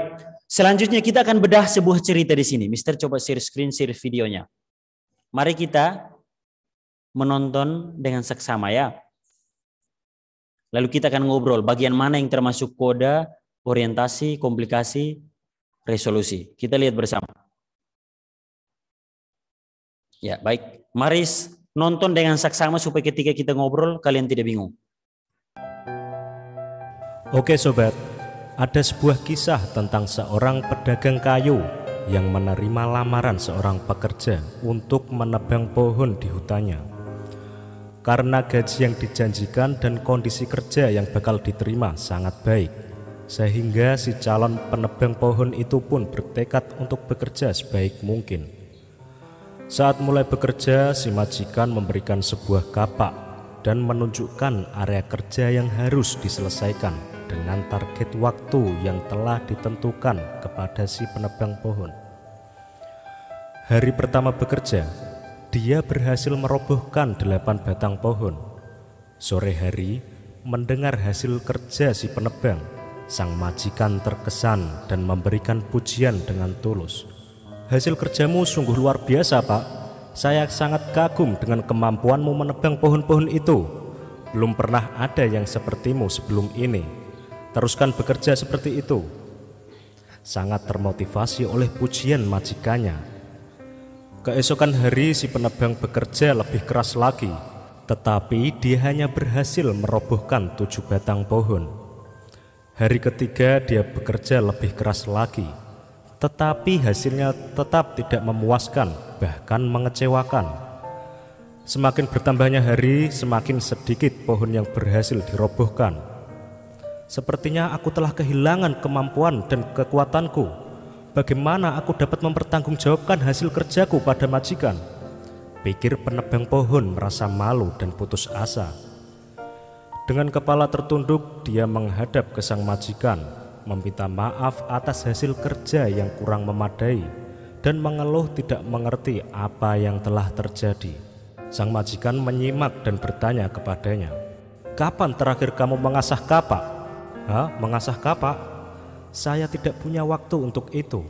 Selanjutnya kita akan bedah sebuah cerita di sini. Mister coba share screen, share videonya. Mari kita menonton dengan seksama ya. Lalu kita akan ngobrol bagian mana yang termasuk koda, orientasi, komplikasi, resolusi. Kita lihat bersama. Ya, baik. Mari nonton dengan seksama supaya ketika kita ngobrol kalian tidak bingung. Oke sobat, ada sebuah kisah tentang seorang pedagang kayu yang menerima lamaran seorang pekerja untuk menebang pohon di hutannya. Karena gaji yang dijanjikan dan kondisi kerja yang bakal diterima sangat baik, sehingga si calon penebang pohon itu pun bertekad untuk bekerja sebaik mungkin. Saat mulai bekerja, si majikan memberikan sebuah kapak dan menunjukkan area kerja yang harus diselesaikan dengan target waktu yang telah ditentukan kepada si penebang pohon. Hari pertama bekerja, dia berhasil merobohkan 8 batang pohon. Sore hari, mendengar hasil kerja si penebang, sang majikan terkesan dan memberikan pujian dengan tulus. "Hasil kerjamu sungguh luar biasa, Pak. Saya sangat kagum dengan kemampuanmu menebang pohon-pohon itu. Belum pernah ada yang sepertimu sebelum ini. Teruskan bekerja seperti itu." Sangat termotivasi oleh pujian majikannya. Keesokan hari si penebang bekerja lebih keras lagi, tetapi dia hanya berhasil merobohkan 7 batang pohon. Hari ketiga dia bekerja lebih keras lagi, tetapi hasilnya tetap tidak memuaskan, bahkan mengecewakan. Semakin bertambahnya hari, semakin sedikit pohon yang berhasil dirobohkan. "Sepertinya aku telah kehilangan kemampuan dan kekuatanku. Bagaimana aku dapat mempertanggungjawabkan hasil kerjaku pada majikan?" pikir penebang pohon merasa malu dan putus asa. Dengan kepala tertunduk, dia menghadap ke sang majikan, meminta maaf atas hasil kerja yang kurang memadai, dan mengeluh tidak mengerti apa yang telah terjadi. Sang majikan menyimak dan bertanya kepadanya, "Kapan terakhir kamu mengasah kapak?" "Hah, mengasah kapak? Saya tidak punya waktu untuk itu.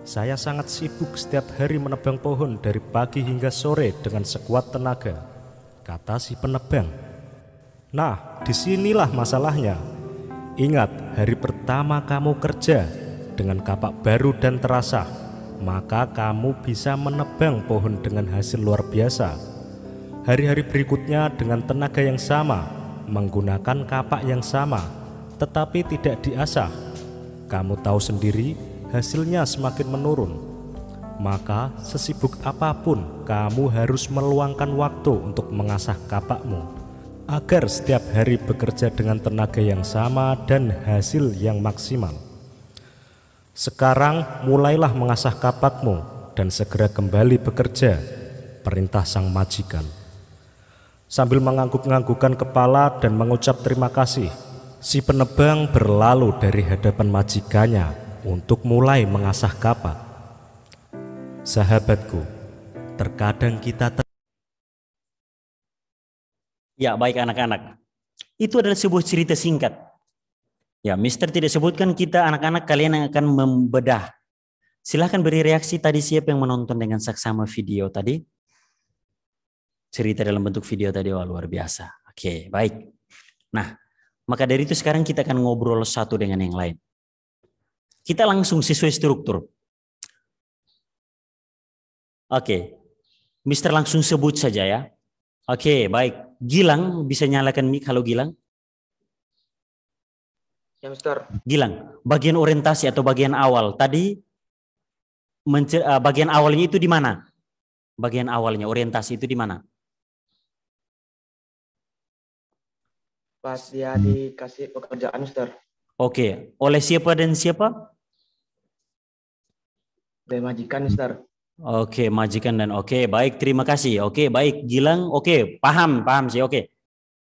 Saya sangat sibuk setiap hari menebang pohon dari pagi hingga sore dengan sekuat tenaga," kata si penebang. "Nah, disinilah masalahnya. Ingat, hari pertama kamu kerja dengan kapak baru dan terasah, maka kamu bisa menebang pohon dengan hasil luar biasa. Hari-hari berikutnya dengan tenaga yang sama, menggunakan kapak yang sama, tetapi tidak diasah, kamu tahu sendiri hasilnya semakin menurun. Maka sesibuk apapun kamu harus meluangkan waktu untuk mengasah kapakmu, agar setiap hari bekerja dengan tenaga yang sama dan hasil yang maksimal. Sekarang mulailah mengasah kapakmu dan segera kembali bekerja," perintah sang majikan. Sambil mengangguk-anggukkan kepala dan mengucap terima kasih, si penebang berlalu dari hadapan majikannya untuk mulai mengasah kapak. Sahabatku, terkadang kita Ya, baik anak-anak. Itu adalah sebuah cerita singkat. Ya, Mister tidak sebutkan kita anak-anak kalian yang akan membedah. Silahkan beri reaksi tadi siapa yang menonton dengan saksama video tadi. Cerita dalam bentuk video tadi, wah luar biasa. Oke, baik. Nah, maka dari itu sekarang kita akan ngobrol satu dengan yang lain. Kita langsung sesuai struktur. Oke, Mister langsung sebut saja ya. Oke, baik. Gilang, bisa nyalakan mic. Halo Gilang. Ya, Mister. Gilang, bagian orientasi atau bagian awal tadi, bagian awalnya itu di mana? Bagian awalnya orientasi itu di mana? Pas dia dikasih pekerjaan, Mister. Oke, oleh siapa dan siapa? Dari majikan, Mister. Oke, majikan dan oke, baik, terima kasih. Oke, baik, Gilang, oke, paham sih, oke.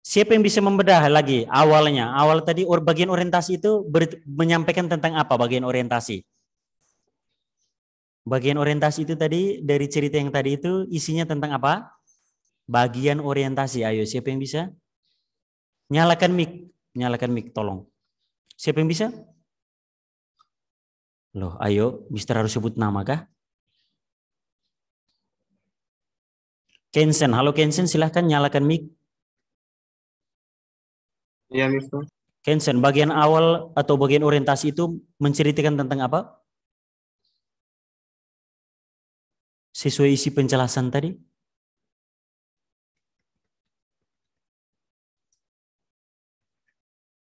Siapa yang bisa membedah lagi awalnya? Awal tadi bagian orientasi itu menyampaikan tentang apa bagian orientasi? Bagian orientasi itu tadi dari cerita yang tadi itu isinya tentang apa? Bagian orientasi. Ayo, siapa yang bisa? Nyalakan mic, tolong. Siapa yang bisa? Loh, ayo, Mister harus sebut nama kah? Kensen, halo Kensen, silahkan nyalakan mic. Iya, Mister. Kensen, bagian awal atau bagian orientasi itu menceritakan tentang apa? Sesuai isi penjelasan tadi.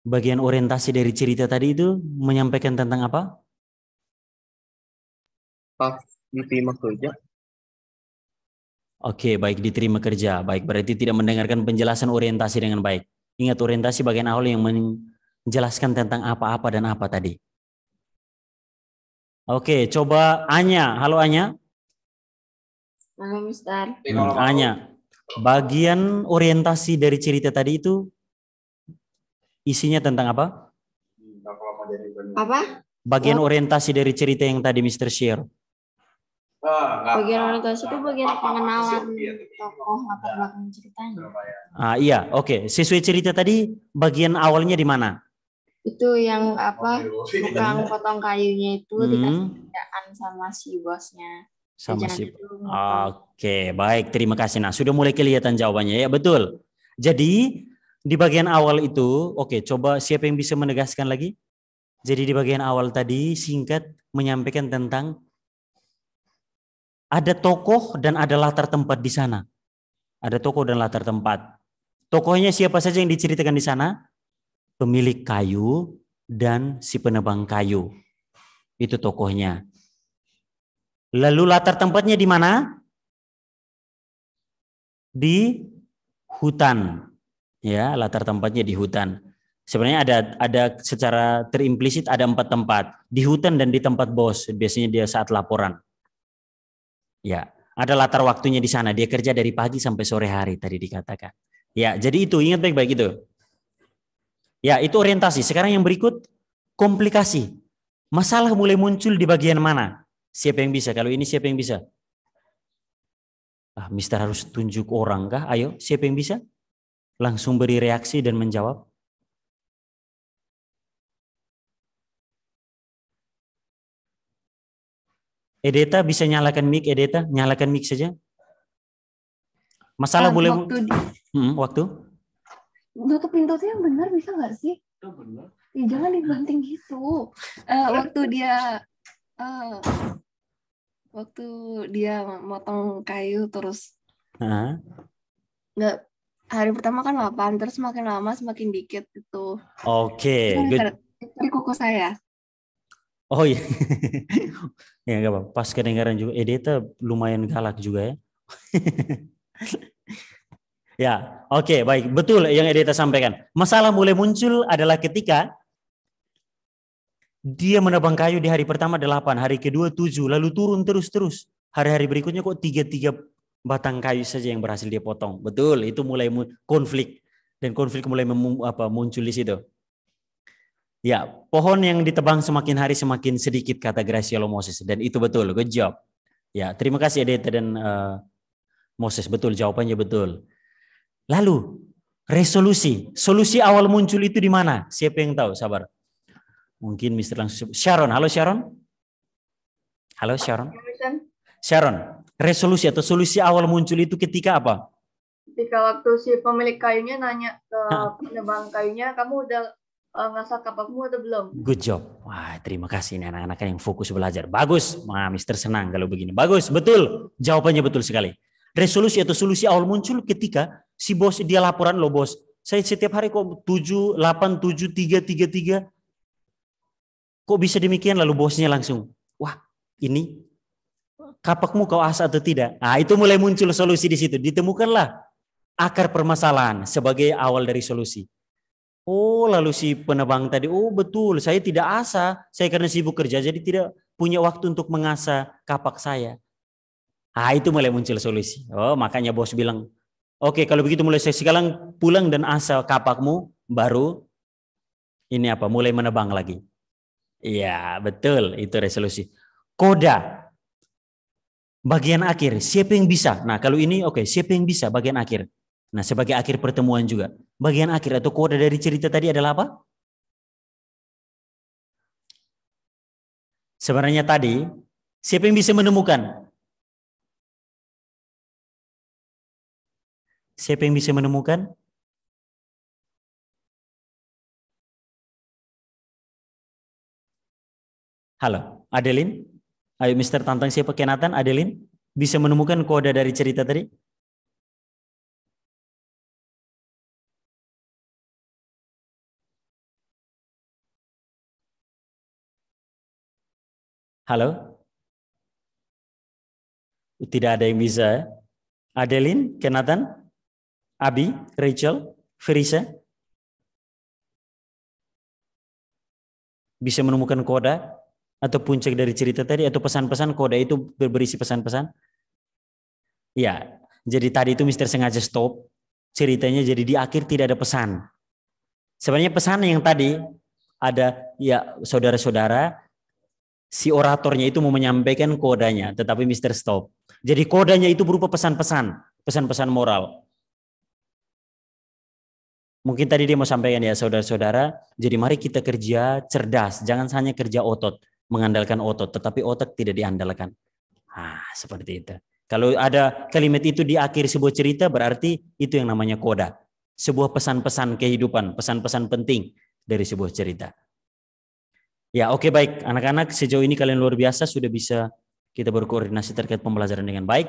Bagian orientasi dari cerita tadi itu menyampaikan tentang apa? Pas diterima kerja. Oke, baik, diterima kerja. Baik, berarti tidak mendengarkan penjelasan orientasi dengan baik. Ingat, orientasi bagian awal yang menjelaskan tentang apa-apa dan apa tadi. Oke, coba Anya. Halo Anya. Halo, Mister. Anya, bagian orientasi dari cerita tadi itu isinya tentang apa? Apa? Bagian orientasi dari cerita yang tadi Mr. share. Bagian orientasi itu bagian pengenalan tokoh latar belakang ceritanya. Iya, oke. Sesuai cerita tadi, bagian awalnya di mana? Itu yang apa, tukang potong kayunya itu dikasih kerjaan sama si bosnya. Sama si. Kerjaannya tuh motong. Oke, baik. Terima kasih. Nah, sudah mulai kelihatan jawabannya ya, betul. Jadi di bagian awal itu, oke, coba siapa yang bisa menegaskan lagi? Jadi di bagian awal tadi singkat menyampaikan tentang ada tokoh dan ada latar tempat di sana. Ada tokoh dan latar tempat. Tokohnya siapa saja yang diceritakan di sana? Pemilik kayu dan si penebang kayu. Itu tokohnya. Lalu latar tempatnya di mana? Di hutan. Ya, latar tempatnya di hutan. Sebenarnya ada secara terimplisit ada 4 tempat. Di hutan dan di tempat bos. Biasanya dia saat laporan. Ya, ada latar waktunya di sana. Dia kerja dari pagi sampai sore hari tadi dikatakan. Ya, jadi itu ingat baik-baik itu. Ya, itu orientasi. Sekarang yang berikut komplikasi. Masalah mulai muncul di bagian mana? Siapa yang bisa? Kalau ini siapa yang bisa? Mister harus tunjuk orang kah? Ayo, siapa yang bisa? Langsung beri reaksi dan menjawab. Edeta bisa nyalakan mic, Edeta, nyalakan mic saja. Masalah boleh waktu. Tutup pintu tuh yang benar bisa nggak sih? Benar. Ya, jangan dibanting gitu. Waktu dia motong kayu terus nggak, hari pertama kan 8, terus semakin lama semakin dikit itu. Oke. Dari kuku saya. Oh iya. Ya nggak apa-apa. Pas kedengaran juga Edeta lumayan galak juga ya. Ya, oke, baik. Betul yang Edeta sampaikan. Masalah mulai muncul adalah ketika dia menebang kayu di hari pertama 8, hari kedua 7, lalu turun terus-terus. Hari-hari berikutnya kok 3 batang kayu saja yang berhasil dia potong. Betul, itu mulai konflik. Dan konflik mulai muncul di situ. Ya, pohon yang ditebang semakin hari semakin sedikit, kata Graciela Moses. Dan itu betul, good job. Ya, terima kasih Edeta dan Moses. Betul, jawabannya betul. Lalu, solusi awal muncul itu di mana? Siapa yang tahu? Sabar. Mungkin Mister langsung. Sharon, halo Sharon. Halo Sharon. Sharon, resolusi atau solusi awal muncul itu ketika apa? Ketika waktu si pemilik kayunya nanya ke penebang kayunya, kamu udah ngasah kapakmu atau belum? Good job. Wah, terima kasih ini anak-anak yang fokus belajar. Bagus. Wah, Mister senang kalau begini. Bagus, betul. Jawabannya betul sekali. Resolusi atau solusi awal muncul ketika si bos dia laporan, loh bos, saya setiap hari kok 7, 8, 7, 3, 3, 3. Kok bisa demikian? Lalu bosnya langsung, wah ini kapakmu kau asah atau tidak? Itu mulai muncul solusi di situ. Ditemukanlah akar permasalahan sebagai awal dari solusi. Oh, lalu si penebang tadi, oh betul, saya tidak asah, saya karena sibuk kerja jadi tidak punya waktu untuk mengasah kapak saya. Itu mulai muncul solusi. Oh, makanya bos bilang, oke, kalau begitu mulai saya sekarang pulang dan asah kapakmu, baru ini mulai menebang lagi. Iya, betul, itu resolusi. Koda, bagian akhir, siapa yang bisa? Nah, kalau ini oke, siapa yang bisa bagian akhir? Nah, sebagai akhir pertemuan juga. Bagian akhir atau koda dari cerita tadi adalah apa? Sebenarnya tadi, siapa yang bisa menemukan? Siapa yang bisa menemukan? Halo, Adeline? Ayo Mister tantang siapa Kenatan? Adeline? Bisa menemukan kode dari cerita tadi? Halo? Tidak ada yang bisa. Adeline, Kenatan, Abi, Rachel, Ferisa? Bisa menemukan kode? Atau puncak dari cerita tadi, atau pesan-pesan, kode itu berisi pesan-pesan? Ya, jadi tadi itu Mister sengaja stop ceritanya, jadi di akhir tidak ada pesan. Sebenarnya pesan yang tadi ada, ya saudara-saudara, Si oratornya itu mau menyampaikan kodanya, tetapi Mister stop. Jadi kodanya itu berupa pesan-pesan, pesan-pesan moral. Mungkin tadi dia mau sampaikan ya saudara-saudara, jadi mari kita kerja cerdas, jangan hanya kerja otot, mengandalkan otot, tetapi otak tidak diandalkan. Seperti itu. Kalau ada kalimat itu di akhir sebuah cerita, berarti itu yang namanya koda. Sebuah pesan-pesan kehidupan, pesan-pesan penting dari sebuah cerita. Ya, oke, baik. Anak-anak, sejauh ini kalian luar biasa, sudah bisa kita berkoordinasi terkait pembelajaran dengan baik.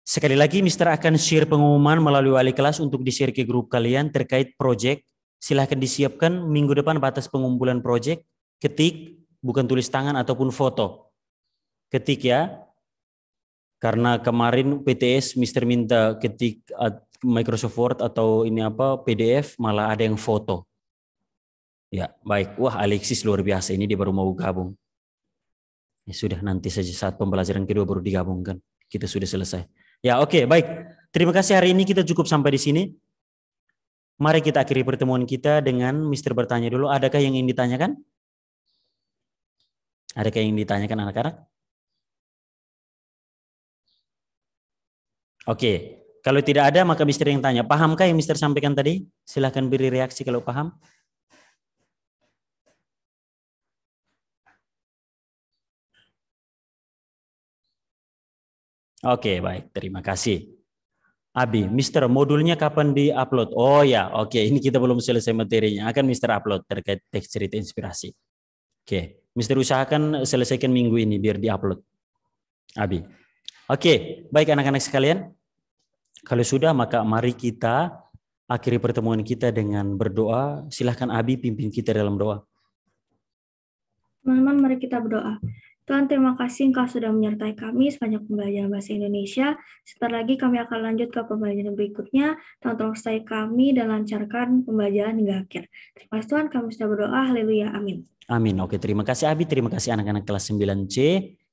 Sekali lagi, Mister akan share pengumuman melalui wali kelas untuk di-share ke grup kalian terkait proyek. Silahkan disiapkan minggu depan batas pengumpulan proyek. Ketik, bukan tulis tangan ataupun foto. Ketik ya. Karena kemarin PTS Mister minta ketik Microsoft Word atau ini apa PDF, malah ada yang foto. Ya, baik. Wah, Alexis luar biasa. Ini dia baru mau gabung. Ya, sudah, nanti saja saat pembelajaran kedua baru digabungkan. Kita sudah selesai. Ya, oke, baik. Terima kasih, hari ini kita cukup sampai di sini. Mari kita akhiri pertemuan kita dengan Mister bertanya dulu. Adakah yang ingin ditanyakan? Adakah yang ingin ditanyakan anak-anak? Oke, kalau tidak ada maka Mister yang tanya. Pahamkah yang Mister sampaikan tadi? Silahkan beri reaksi kalau paham. Oke, baik. Terima kasih. Abi, Mister, modulnya kapan di-upload? Oh ya, oke. Ini kita belum selesai materinya. Akan Mister upload terkait teks cerita inspirasi. Oke, Mister usahakan selesaikan minggu ini biar di-upload. Abi. Oke, baik anak-anak sekalian. Kalau sudah, maka mari kita akhiri pertemuan kita dengan berdoa. Silahkan Abi pimpin kita dalam doa. Teman-teman, mari kita berdoa. Tuhan, terima kasih Engkau sudah menyertai kami sepanjang pembelajaran bahasa Indonesia. Sebentar lagi kami akan lanjut ke pembelajaran berikutnya. Tolong sertai kami dan lancarkan pembelajaran hingga akhir. Terima kasih Tuhan, kami sudah berdoa. Haleluya. Amin. Amin. Oke, terima kasih Abi. Terima kasih anak-anak kelas 9C.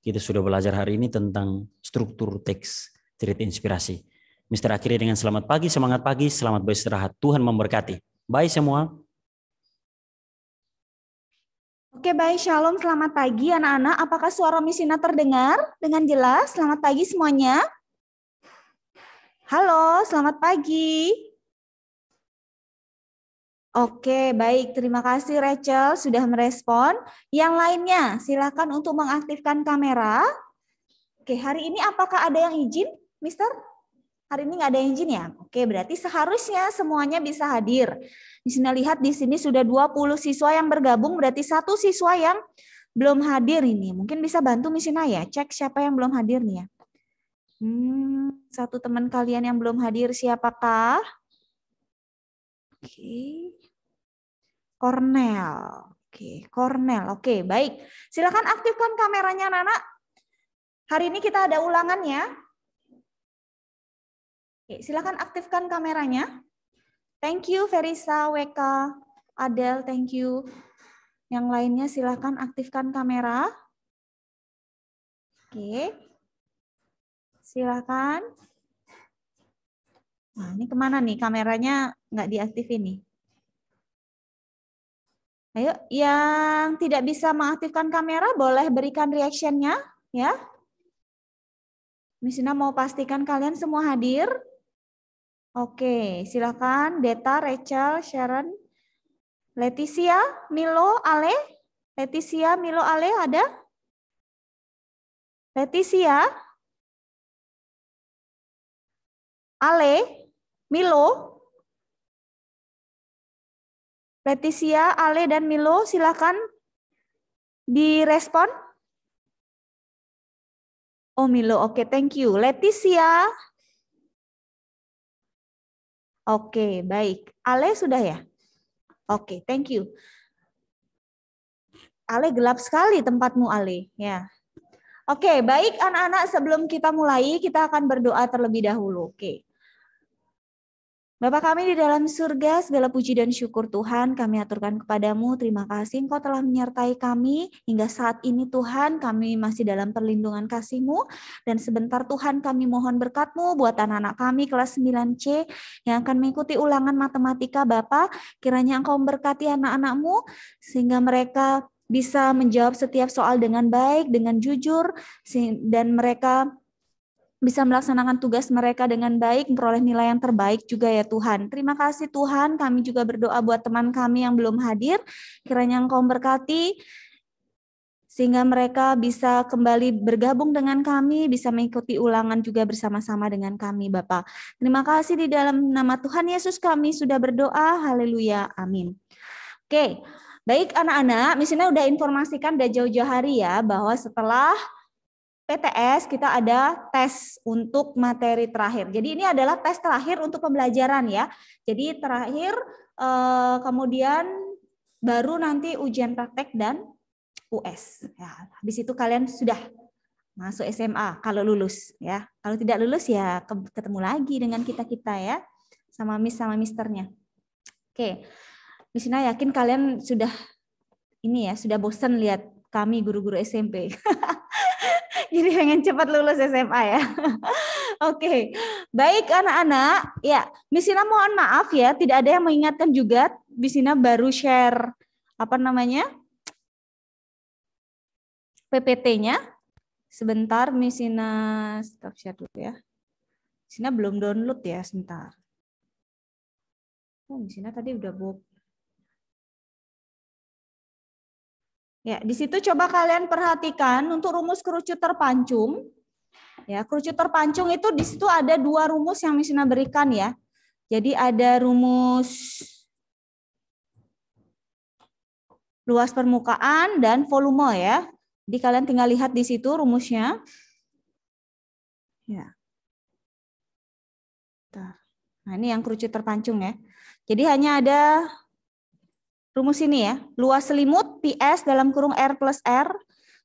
Kita sudah belajar hari ini tentang struktur teks cerita inspirasi. Mister akhiri dengan selamat pagi, semangat pagi, selamat beristirahat. Tuhan memberkati. Bye semua. Oke, baik. Shalom, selamat pagi anak-anak. Apakah suara Misina terdengar dengan jelas? Selamat pagi semuanya. Halo, selamat pagi. Oke, baik. Terima kasih Rachel sudah merespon. Yang lainnya, silakan untuk mengaktifkan kamera. Oke, hari ini apakah ada yang izin, Mister? Hari ini nggak ada yang izin ya? Oke, berarti seharusnya semuanya bisa hadir. Di sini lihat di sini sudah 20 siswa yang bergabung, berarti satu siswa yang belum hadir ini. Mungkin bisa bantu Misina ya, cek siapa yang belum hadir nih ya. Satu teman kalian yang belum hadir siapakah? Oke. Cornel. Oke, Cornel. Oke, baik. Silakan aktifkan kameranya anak-anak. Hari ini kita ada ulangannya. Oke, silakan aktifkan kameranya. Thank you Verisa, Weka, Adel, thank you. Yang lainnya silakan aktifkan kamera. Oke. Silakan. Nah, ini kemana nih kameranya nggak diaktif ini? Ayo, yang tidak bisa mengaktifkan kamera boleh berikan reaction-nya ya. Misina mau pastikan kalian semua hadir. Oke, silakan Deta, Rachel, Sharon, Leticia, Milo, Ale. Leticia, Milo, Ale ada? Leticia, Ale, Milo. Leticia, Ale, dan Milo, silakan direspon. Oh, Milo, oke, thank you. Leticia. Oke, baik. Ale sudah ya? Oke, thank you. Ale, gelap sekali tempatmu, Ale. Ya. Oke, baik anak-anak, sebelum kita mulai, kita akan berdoa terlebih dahulu. Oke. Bapa kami di dalam surga, segala puji dan syukur Tuhan kami aturkan kepadamu. Terima kasih Engkau telah menyertai kami hingga saat ini Tuhan, kami masih dalam perlindungan kasih-Mu. Dan sebentar Tuhan kami mohon berkat-Mu buat anak-anak kami kelas 9C yang akan mengikuti ulangan matematika Bapa. Kiranya Engkau memberkati anak-anak-Mu sehingga mereka bisa menjawab setiap soal dengan baik, dengan jujur, dan mereka bisa melaksanakan tugas mereka dengan baik, memperoleh nilai yang terbaik juga ya Tuhan. Terima kasih Tuhan, kami juga berdoa buat teman kami yang belum hadir, kiranya Engkau memberkati, sehingga mereka bisa kembali bergabung dengan kami, bisa mengikuti ulangan juga bersama-sama dengan kami Bapak. Terima kasih di dalam nama Tuhan Yesus kami sudah berdoa, haleluya, amin. Oke, baik anak-anak, misalnya udah informasikan dari jauh-jauh hari ya, bahwa setelah PTS kita ada tes untuk materi terakhir. Jadi ini adalah tes terakhir untuk pembelajaran ya. Jadi terakhir kemudian baru nanti ujian praktek dan US. Ya, habis itu kalian sudah masuk SMA kalau lulus ya. Kalau tidak lulus ya ketemu lagi dengan kita-kita ya, sama Miss sama Misternya. Oke. Miss Ina yakin kalian sudah ini ya, sudah bosan lihat kami guru-guru SMP. Jadi pengen cepat lulus SMA ya. Oke, baik anak-anak. Ya, Miss Ina mohon maaf ya, tidak ada yang mengingatkan juga. Miss Ina baru share apa namanya PPT-nya. Sebentar, Miss Ina stop share dulu ya. Miss Ina belum download ya, sebentar. Oh, Miss Ina tadi udah bob. Ya, di situ coba kalian perhatikan untuk rumus kerucut terpancung. Ya, kerucut terpancung itu di situ ada dua rumus yang Miss Ina berikan ya. Jadi ada rumus luas permukaan dan volume ya. Jadi kalian tinggal lihat di situ rumusnya. Ya. Nah, ini yang kerucut terpancung ya. Jadi hanya ada rumus ini ya, luas selimut PS dalam kurung R plus R,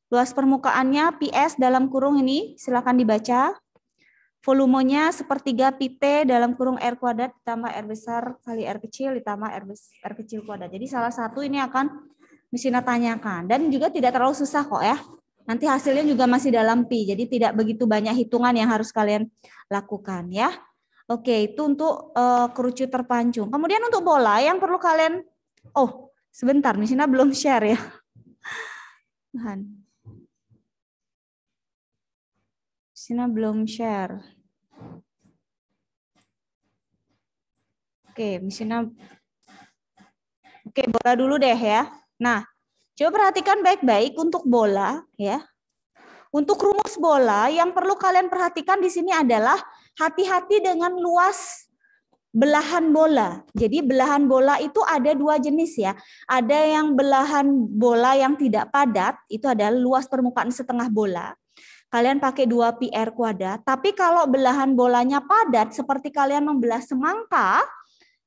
luas permukaannya PS dalam kurung ini, silakan dibaca. Volumenya sepertiga pi-T dalam kurung R kuadrat ditambah R besar kali R kecil ditambah R kecil kuadrat. Jadi salah satu ini akan Miss Ina tanyakan. Dan juga tidak terlalu susah kok ya. Nanti hasilnya juga masih dalam pi, jadi tidak begitu banyak hitungan yang harus kalian lakukan ya. Oke, itu untuk kerucut terpancung. Kemudian untuk bola yang perlu kalian oh, sebentar, Miss Ina belum share ya. Miss Ina belum share. Oke, Miss Ina. Oke, bola dulu deh ya. Nah, coba perhatikan baik-baik untuk bola ya. Untuk rumus bola yang perlu kalian perhatikan di sini adalah hati-hati dengan luas belahan bola. Jadi belahan bola itu ada dua jenis ya. Ada yang belahan bola yang tidak padat, itu adalah luas permukaan setengah bola. Kalian pakai 2 pi R kuadrat. Tapi kalau belahan bolanya padat seperti kalian membelah semangka,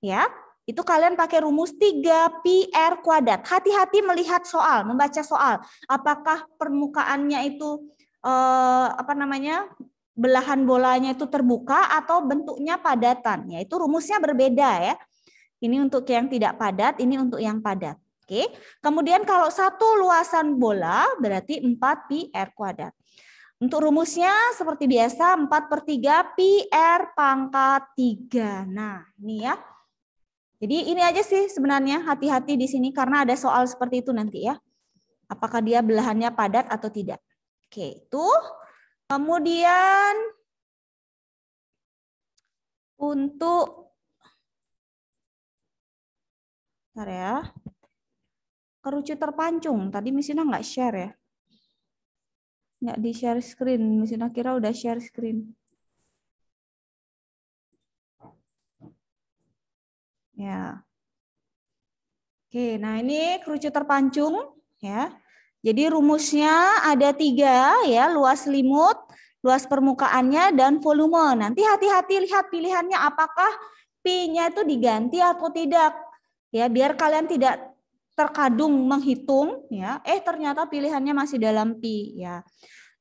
ya, itu kalian pakai rumus 3 pi R kuadrat. Hati-hati melihat soal, membaca soal. Apakah permukaannya itu belahan bolanya itu terbuka atau bentuknya padatan. Ya, itu rumusnya berbeda ya. Ini untuk yang tidak padat, ini untuk yang padat. Oke. Kemudian kalau satu luasan bola berarti 4 pi R kuadrat. Untuk rumusnya seperti biasa 4/3 pi R pangkat 3. Nah, ini ya. Jadi ini aja sih sebenarnya, hati-hati di sini karena ada soal seperti itu nanti ya. Apakah dia belahannya padat atau tidak. Oke, itu. Kemudian untuk bentar ya. Kerucut terpancung. Tadi Miss Ina nggak share ya. Nggak di share screen. Miss Ina kira udah share screen. Ya. Oke, nah ini kerucut terpancung ya. Jadi rumusnya ada 3 ya, luas selimut, luas permukaannya, dan volume. Nanti hati-hati lihat pilihannya apakah pi-nya itu diganti atau tidak. Ya, biar kalian tidak terkadung menghitung ya. Ternyata pilihannya masih dalam pi ya.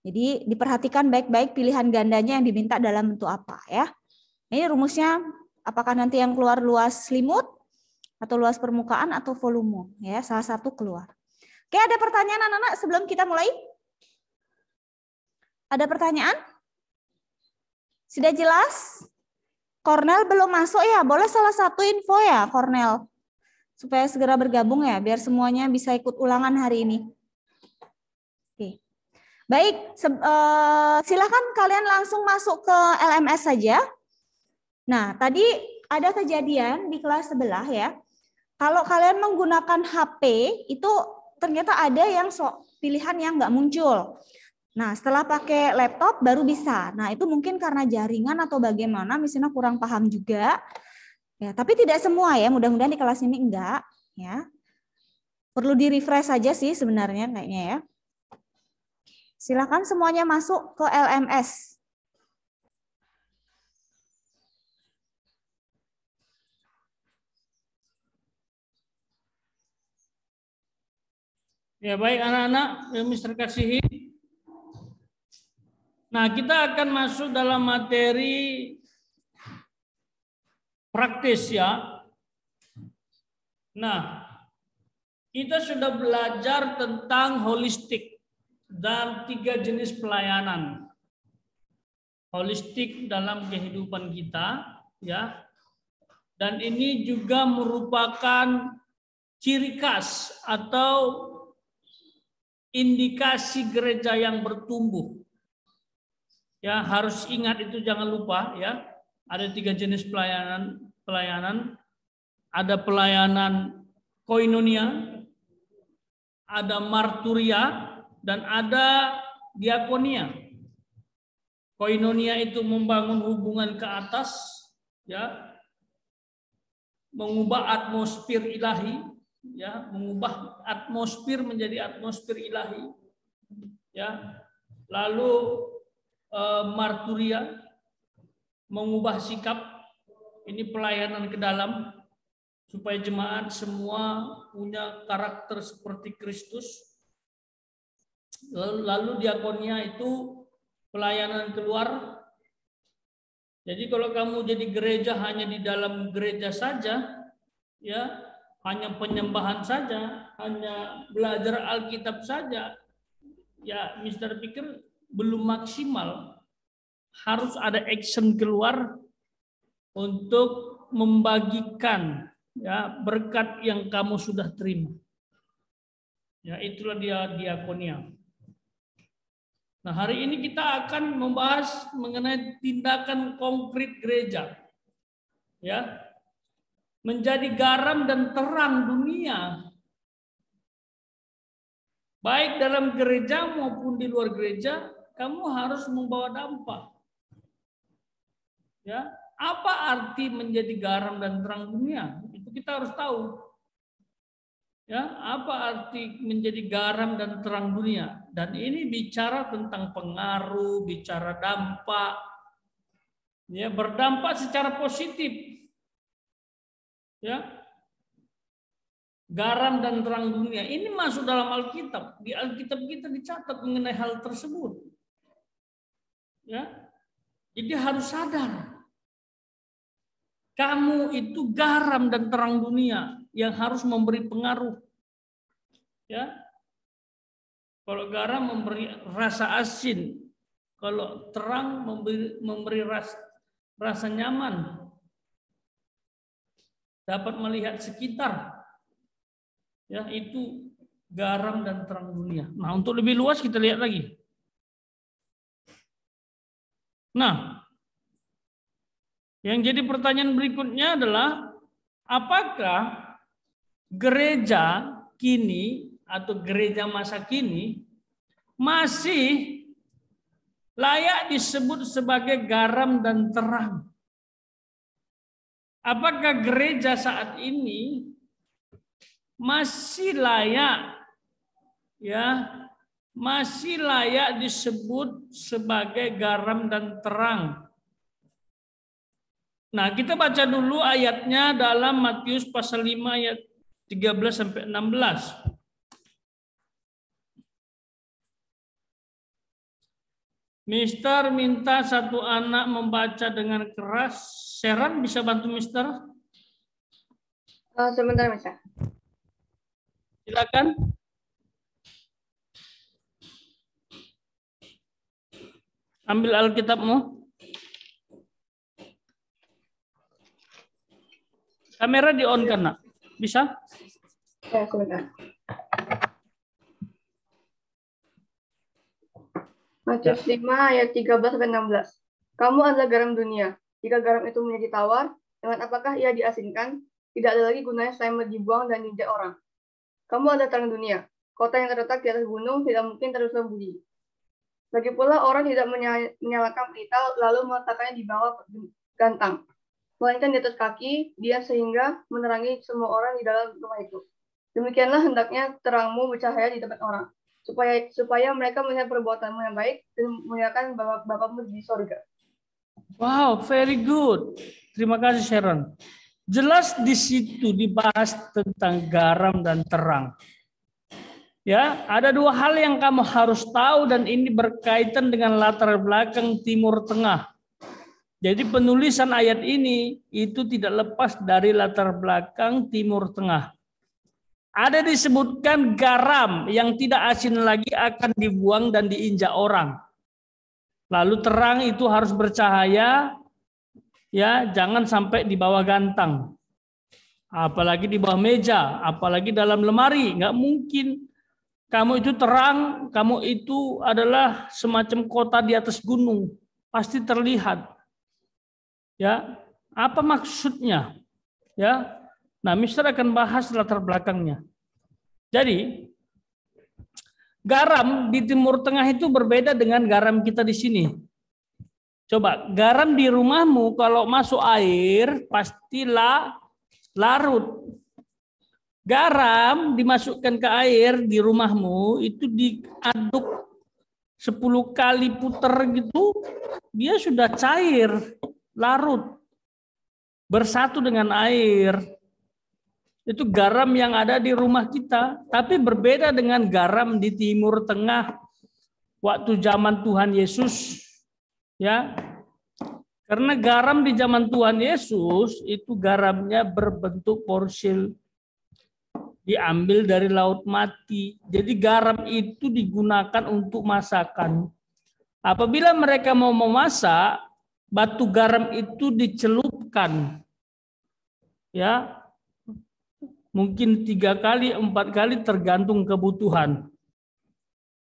Jadi diperhatikan baik-baik pilihan gandanya yang diminta dalam bentuk apa ya. Ini rumusnya apakah nanti yang keluar luas selimut atau luas permukaan atau volume ya, salah satu keluar. Oke, ada pertanyaan anak-anak sebelum kita mulai? Ada pertanyaan? Sudah jelas? Cornel belum masuk ya? Boleh salah satu info ya, Cornel? supaya segera bergabung ya, biar semuanya bisa ikut ulangan hari ini. Oke. Baik, silakan kalian langsung masuk ke LMS saja. Nah, tadi ada kejadian di kelas sebelah ya. Kalau kalian menggunakan HP, itu ternyata ada yang pilihan yang nggak muncul. Nah, setelah pakai laptop baru bisa. Nah, itu mungkin karena jaringan atau bagaimana, misalnya kurang paham juga. Ya, tapi tidak semua ya, mudah-mudahan di kelas ini enggak. Ya. Perlu di-refresh saja sih sebenarnya kayaknya ya. Silakan semuanya masuk ke LMS. Ya baik anak-anak yang Mister kasihi. Nah, kita akan masuk dalam materi praktis ya. Nah, kita sudah belajar tentang holistik dan 3 jenis pelayanan. Holistik dalam kehidupan kita ya. Dan ini juga merupakan ciri khas atau indikasi gereja yang bertumbuh. Ya, harus ingat itu, jangan lupa ya. Ada 3 jenis pelayanan. Ada pelayanan koinonia, ada marturia, dan ada diakonia. Koinonia itu membangun hubungan ke atas, ya, mengubah atmosfer ilahi, ya, mengubah atmosfer menjadi atmosfer ilahi, ya. Lalu marturia, mengubah sikap, ini pelayanan ke dalam supaya jemaat semua punya karakter seperti Kristus. Lalu diakonia itu pelayanan keluar. Jadi kalau kamu jadi gereja hanya di dalam gereja saja, ya, hanya penyembahan saja, hanya belajar Alkitab saja, ya Mister pikir belum maksimal. Harus ada action keluar untuk membagikan ya berkat yang kamu sudah terima. Ya, itulah dia diakonia. Nah, hari ini kita akan membahas mengenai tindakan konkret gereja. Ya. Menjadi garam dan terang dunia. Baik dalam gereja maupun di luar gereja, kamu harus membawa dampak. Ya, apa arti menjadi garam dan terang dunia? Itu kita harus tahu. Ya, apa arti menjadi garam dan terang dunia? Dan ini bicara tentang pengaruh, bicara dampak. Ya, berdampak secara positif. Ya. Garam dan terang dunia ini masuk dalam Alkitab. Di Alkitab kita dicatat mengenai hal tersebut. Ya. Jadi harus sadar. Kamu itu garam dan terang dunia yang harus memberi pengaruh. Ya. Kalau garam memberi rasa asin, kalau terang memberi rasa nyaman. Dapat melihat sekitar. Ya, itu garam dan terang dunia. Nah, untuk lebih luas kita lihat lagi. Nah, yang jadi pertanyaan berikutnya adalah apakah gereja kini atau gereja masa kini masih layak disebut sebagai garam dan terang? Apakah gereja saat ini masih layak, ya, masih layak disebut sebagai garam dan terang? Nah, kita baca dulu ayatnya dalam Matius pasal 5 ayat 13 sampai 16. Mister minta satu anak membaca dengan keras. Sharon bisa bantu Mister? Sebentar, Mister. Silakan. Ambil Alkitabmu. Kamera di on kan, Nak? Bisa? Ya, sebentar. Matius 5 ayat 13-16. Kamu adalah garam dunia. Jika garam itu menjadi tawar, dengan apakah ia diasinkan? Tidak ada lagi gunanya selain dibuang dan diinjak orang. Kamu adalah terang dunia. Kota yang terletak di atas gunung tidak mungkin terus sembunyi. Lagi pula orang tidak menyalakan pelita lalu meletakkannya di bawah gantang, melainkan di atas kaki dia sehingga menerangi semua orang di dalam rumah itu. Demikianlah hendaknya terangmu bercahaya di depan orang, supaya mereka melihat perbuatanmu yang baik dan memuliakan Bapamu di sorga. Wow, very good. Terima kasih Sharon. Jelas di situ dibahas tentang garam dan terang. Ya, ada dua hal yang kamu harus tahu dan ini berkaitan dengan latar belakang Timur Tengah. Jadi penulisan ayat ini itu tidak lepas dari latar belakang Timur Tengah. Ada disebutkan garam yang tidak asin lagi akan dibuang dan diinjak orang. Lalu terang itu harus bercahaya, ya, jangan sampai di bawah gantang. Apalagi di bawah meja, apalagi dalam lemari, nggak mungkin. Kamu itu terang, kamu itu adalah semacam kota di atas gunung, pasti terlihat. Ya, apa maksudnya? Ya, nah, Mister akan bahas latar belakangnya. Jadi, garam di Timur Tengah itu berbeda dengan garam kita di sini. Coba, garam di rumahmu kalau masuk air pastilah larut. Garam dimasukkan ke air di rumahmu itu diaduk 10 kali puter gitu, dia sudah cair, larut, bersatu dengan air. Itu garam yang ada di rumah kita, tapi berbeda dengan garam di Timur Tengah waktu zaman Tuhan Yesus, ya. Karena garam di zaman Tuhan Yesus itu garamnya berbentuk porsil, diambil dari laut mati. Jadi garam itu digunakan untuk masakan. Apabila mereka mau memasak, batu garam itu dicelupkan. Ya, mungkin 3 kali, 4 kali tergantung kebutuhan.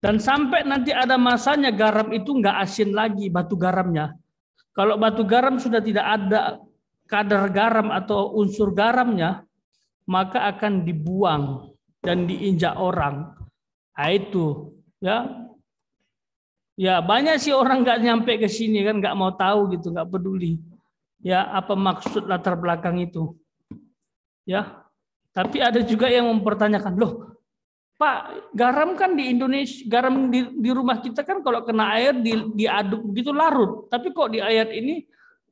Dan sampai nanti ada masanya garam itu nggak asin lagi batu garamnya. Kalau batu garam sudah tidak ada kadar garam atau unsur garamnya, maka akan dibuang dan diinjak orang. Nah, itu, ya. Ya, banyak sih orang nggak nyampe ke sini kan, nggak mau tahu gitu, nggak peduli. Ya, apa maksud latar belakang itu? Ya, tapi ada juga yang mempertanyakan, loh, Pak, garam kan di Indonesia, garam di rumah kita kan kalau kena air diaduk begitu larut, tapi kok di ayat ini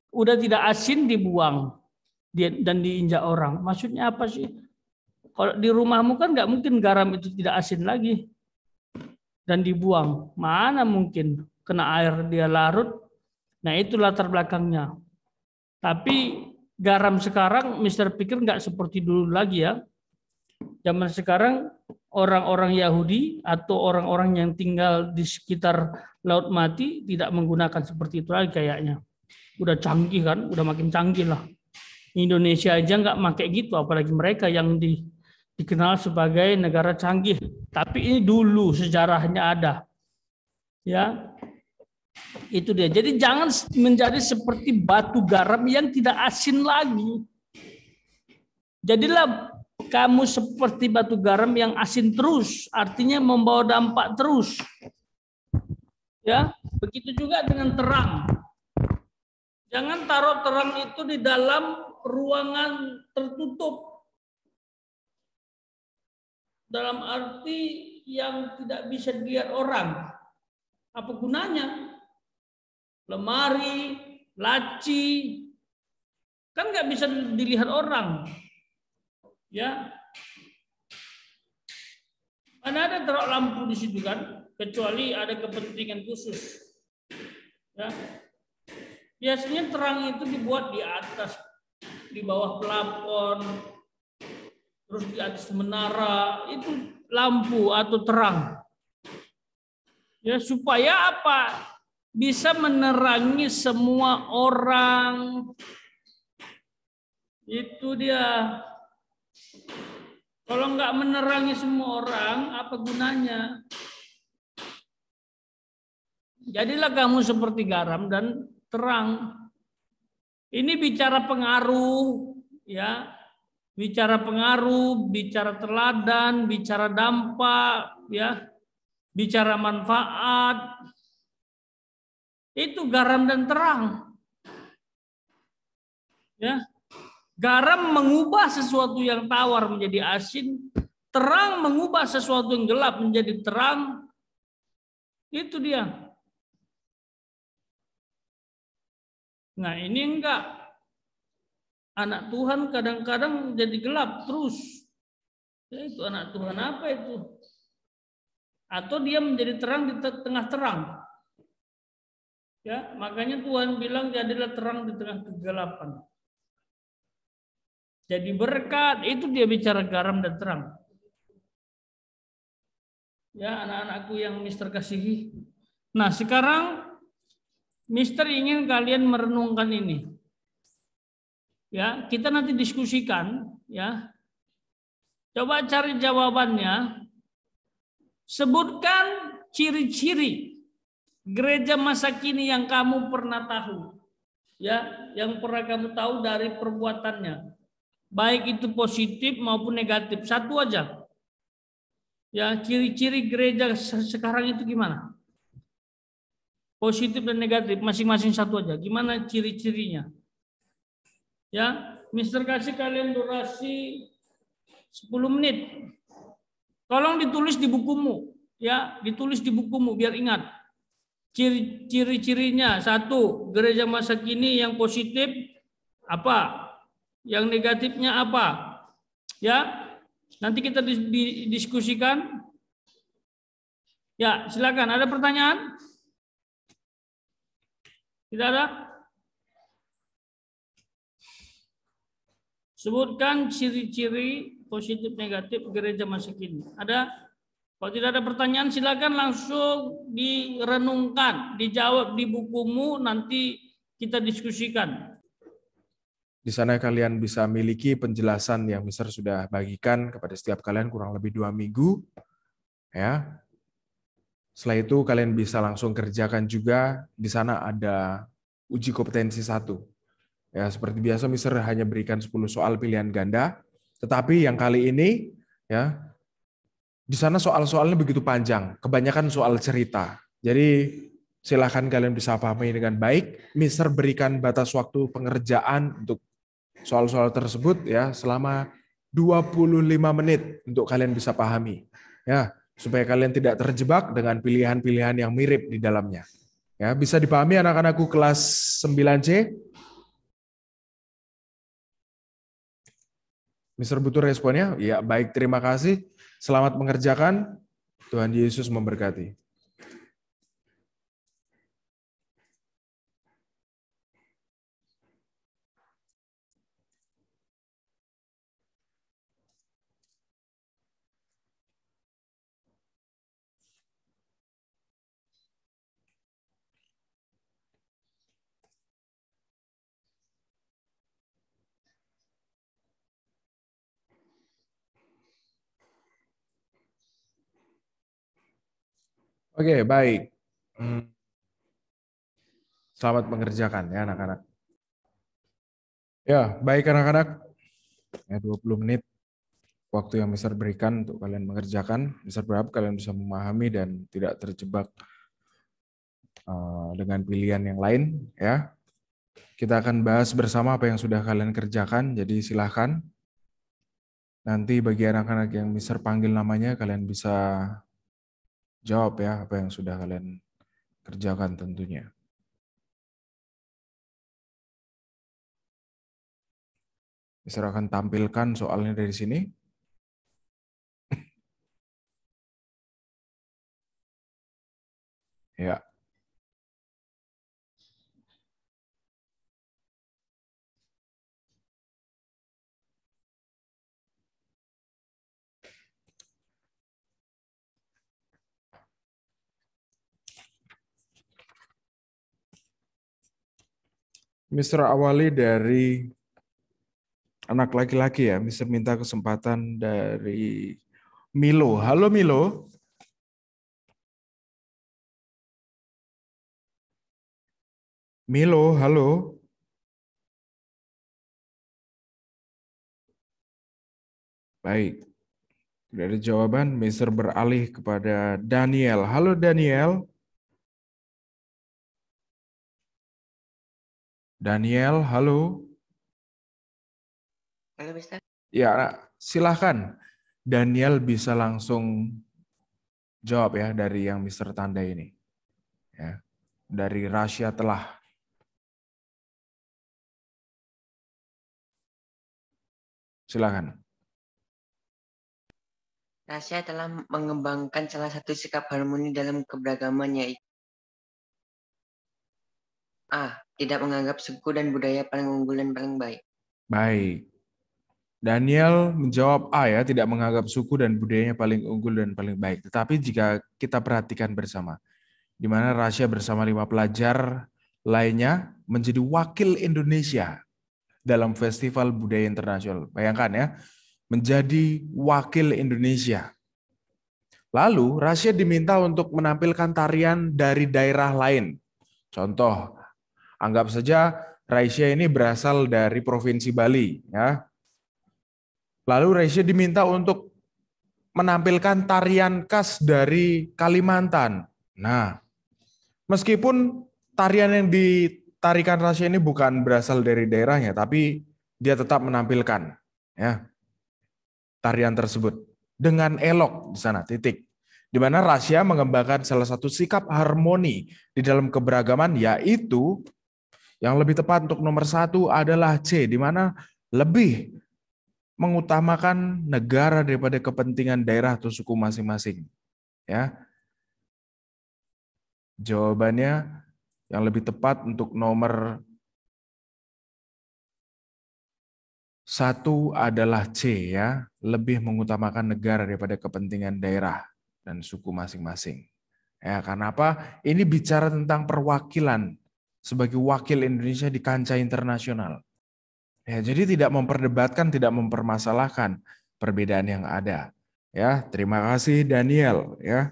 udah tidak asin dibuang dan diinjak orang. Maksudnya apa sih? Kalau di rumahmu kan nggak mungkin garam itu tidak asin lagi dan dibuang. Mana mungkin kena air dia larut. Nah, itu latar belakangnya. Tapi garam sekarang Mister pikir nggak seperti dulu lagi ya. Zaman sekarang orang-orang Yahudi atau orang-orang yang tinggal di sekitar Laut Mati tidak menggunakan seperti itu lagi kayaknya. Udah canggih kan, udah makin canggih lah. Indonesia aja nggak pakai gitu, apalagi mereka yang dikenal sebagai negara canggih. Tapi ini dulu sejarahnya ada, ya, itu dia. Jadi jangan menjadi seperti batu garam yang tidak asin lagi. Jadilah kamu seperti batu garam yang asin terus, artinya membawa dampak terus. Ya, begitu juga dengan terang. Jangan taruh terang itu di dalam ruangan tertutup. Dalam arti yang tidak bisa dilihat orang. Apa gunanya? Lemari, laci, kan nggak bisa dilihat orang. Ya, mana ada taruh lampu di situ kan? Kecuali ada kepentingan khusus. Ya. Biasanya terang itu dibuat di atas, di bawah plafon, terus di atas menara, itu lampu atau terang. Ya, supaya apa? Bisa menerangi semua orang. Itu dia. Kalau nggak menerangi semua orang, apa gunanya? Jadilah kamu seperti garam dan terang. Ini bicara pengaruh, ya, bicara pengaruh, bicara teladan, bicara dampak, ya, bicara manfaat. Itu garam dan terang. Ya. Garam mengubah sesuatu yang tawar menjadi asin, terang mengubah sesuatu yang gelap menjadi terang. Itu dia. Nah, ini enggak. Anak Tuhan kadang-kadang jadi gelap terus. Ya, itu anak Tuhan apa itu? Atau dia menjadi terang di tengah terang. Ya, makanya Tuhan bilang jadilah terang di tengah kegelapan. Jadi berkat, itu dia bicara garam dan terang. Ya, anak-anakku yang Mister kasihi. Nah, sekarang Mister ingin kalian merenungkan ini. Ya, kita nanti diskusikan, ya. Coba cari jawabannya. Sebutkan ciri-ciri gereja masa kini yang kamu pernah tahu. Ya, yang pernah kamu tahu dari perbuatannya. Baik itu positif maupun negatif. Satu aja. Ya, ciri-ciri gereja sekarang itu gimana? Positif dan negatif, masing-masing satu aja. Gimana ciri-cirinya? Ya, Mister kasih kalian durasi 10 menit. Tolong ditulis di bukumu. Ya, ditulis di bukumu biar ingat. Ciri-cirinya, satu, gereja masa kini yang positif apa? Yang negatifnya apa? Ya, nanti kita diskusikan. Ya, silakan. Ada pertanyaan? Tidak ada? Sebutkan ciri-ciri positif negatif gereja masa kini. Ada? Kalau tidak ada pertanyaan, silakan langsung direnungkan, dijawab di bukumu, nanti kita diskusikan. Di sana kalian bisa miliki penjelasan yang Mister sudah bagikan kepada setiap kalian kurang lebih 2 minggu. Ya. Setelah itu kalian bisa langsung kerjakan juga. Di sana ada uji kompetensi 1. Ya, seperti biasa Mister hanya berikan 10 soal pilihan ganda. Tetapi yang kali ini, ya, di sana soal-soalnya begitu panjang. Kebanyakan soal cerita. Jadi silakan kalian bisa pahami dengan baik. Mister berikan batas waktu pengerjaan untuk soal-soal tersebut ya selama 25 menit untuk kalian bisa pahami ya supaya kalian tidak terjebak dengan pilihan-pilihan yang mirip di dalamnya. Ya, bisa dipahami anak-anakku kelas 9C? Mister butuh responnya? Ya, baik, terima kasih. Selamat mengerjakan. Tuhan Yesus memberkati. Oke, baik. Selamat mengerjakan ya anak-anak. Ya, baik anak-anak. Ya, 20 menit waktu yang Mister berikan untuk kalian mengerjakan. Mister berharap kalian bisa memahami dan tidak terjebak dengan pilihan yang lain. Ya, kita akan bahas bersama apa yang sudah kalian kerjakan. Jadi silahkan. Nanti bagi anak-anak yang Mister panggil namanya, kalian bisa jawab ya apa yang sudah kalian kerjakan tentunya. Mister akan tampilkan soalnya dari sini. Ya. Mister awali dari anak laki-laki ya, Mister minta kesempatan dari Milo. Halo Milo. Milo, halo. Baik. Tidak ada jawaban, Mister beralih kepada Daniel. Halo Daniel. Daniel, halo. Halo, Mister. Ya, silahkan. Daniel bisa langsung jawab ya dari yang Mister tanda ini. Ya, dari Rasya telah. Silakan. Rasya telah mengembangkan salah satu sikap harmoni dalam keberagaman, yaitu A. Tidak menganggap suku dan budaya paling unggul dan paling baik. Baik. Daniel menjawab A ya, tidak menganggap suku dan budayanya paling unggul dan paling baik. Tetapi jika kita perhatikan bersama, di mana Rasya bersama 5 pelajar lainnya menjadi wakil Indonesia dalam Festival Budaya Internasional. Bayangkan ya, menjadi wakil Indonesia. Lalu Rasya diminta untuk menampilkan tarian dari daerah lain. Contoh, anggap saja Rasya ini berasal dari Provinsi Bali. Ya. Lalu Rasya diminta untuk menampilkan tarian khas dari Kalimantan. Nah, meskipun tarian yang ditarikan Rasya ini bukan berasal dari daerahnya, tapi dia tetap menampilkan ya tarian tersebut dengan elok di sana, titik. Di mana Rasya mengembangkan salah satu sikap harmoni di dalam keberagaman, yaitu yang lebih tepat untuk nomor 1 adalah C, di mana lebih mengutamakan negara daripada kepentingan daerah atau suku masing-masing. Ya, jawabannya yang lebih tepat untuk nomor 1 adalah C ya, lebih mengutamakan negara daripada kepentingan daerah dan suku masing-masing. Ya, karena apa? Ini bicara tentang perwakilan sebagai wakil Indonesia di kancah internasional. Ya, jadi tidak memperdebatkan, tidak mempermasalahkan perbedaan yang ada. Ya, terima kasih Daniel ya.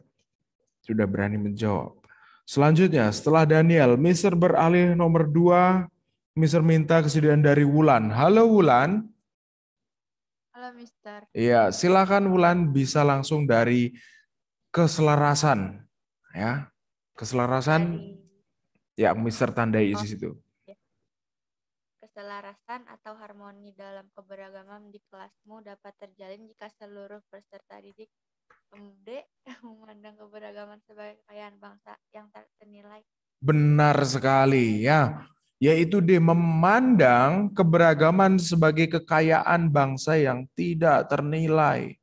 Sudah berani menjawab. Selanjutnya, setelah Daniel, Mister beralih nomor 2. Mister minta kesediaan dari Wulan. Halo Wulan. Halo Mister. Iya, silakan Wulan bisa langsung dari keselarasan. Ya, keselarasan. Ya, Mister tandai di situ. Keselarasan atau harmoni dalam keberagaman di kelasmu dapat terjalin jika seluruh peserta didik D memandang keberagaman sebagai kekayaan bangsa yang tak ternilai. Benar sekali ya, yaitu dia memandang keberagaman sebagai kekayaan bangsa yang tidak ternilai.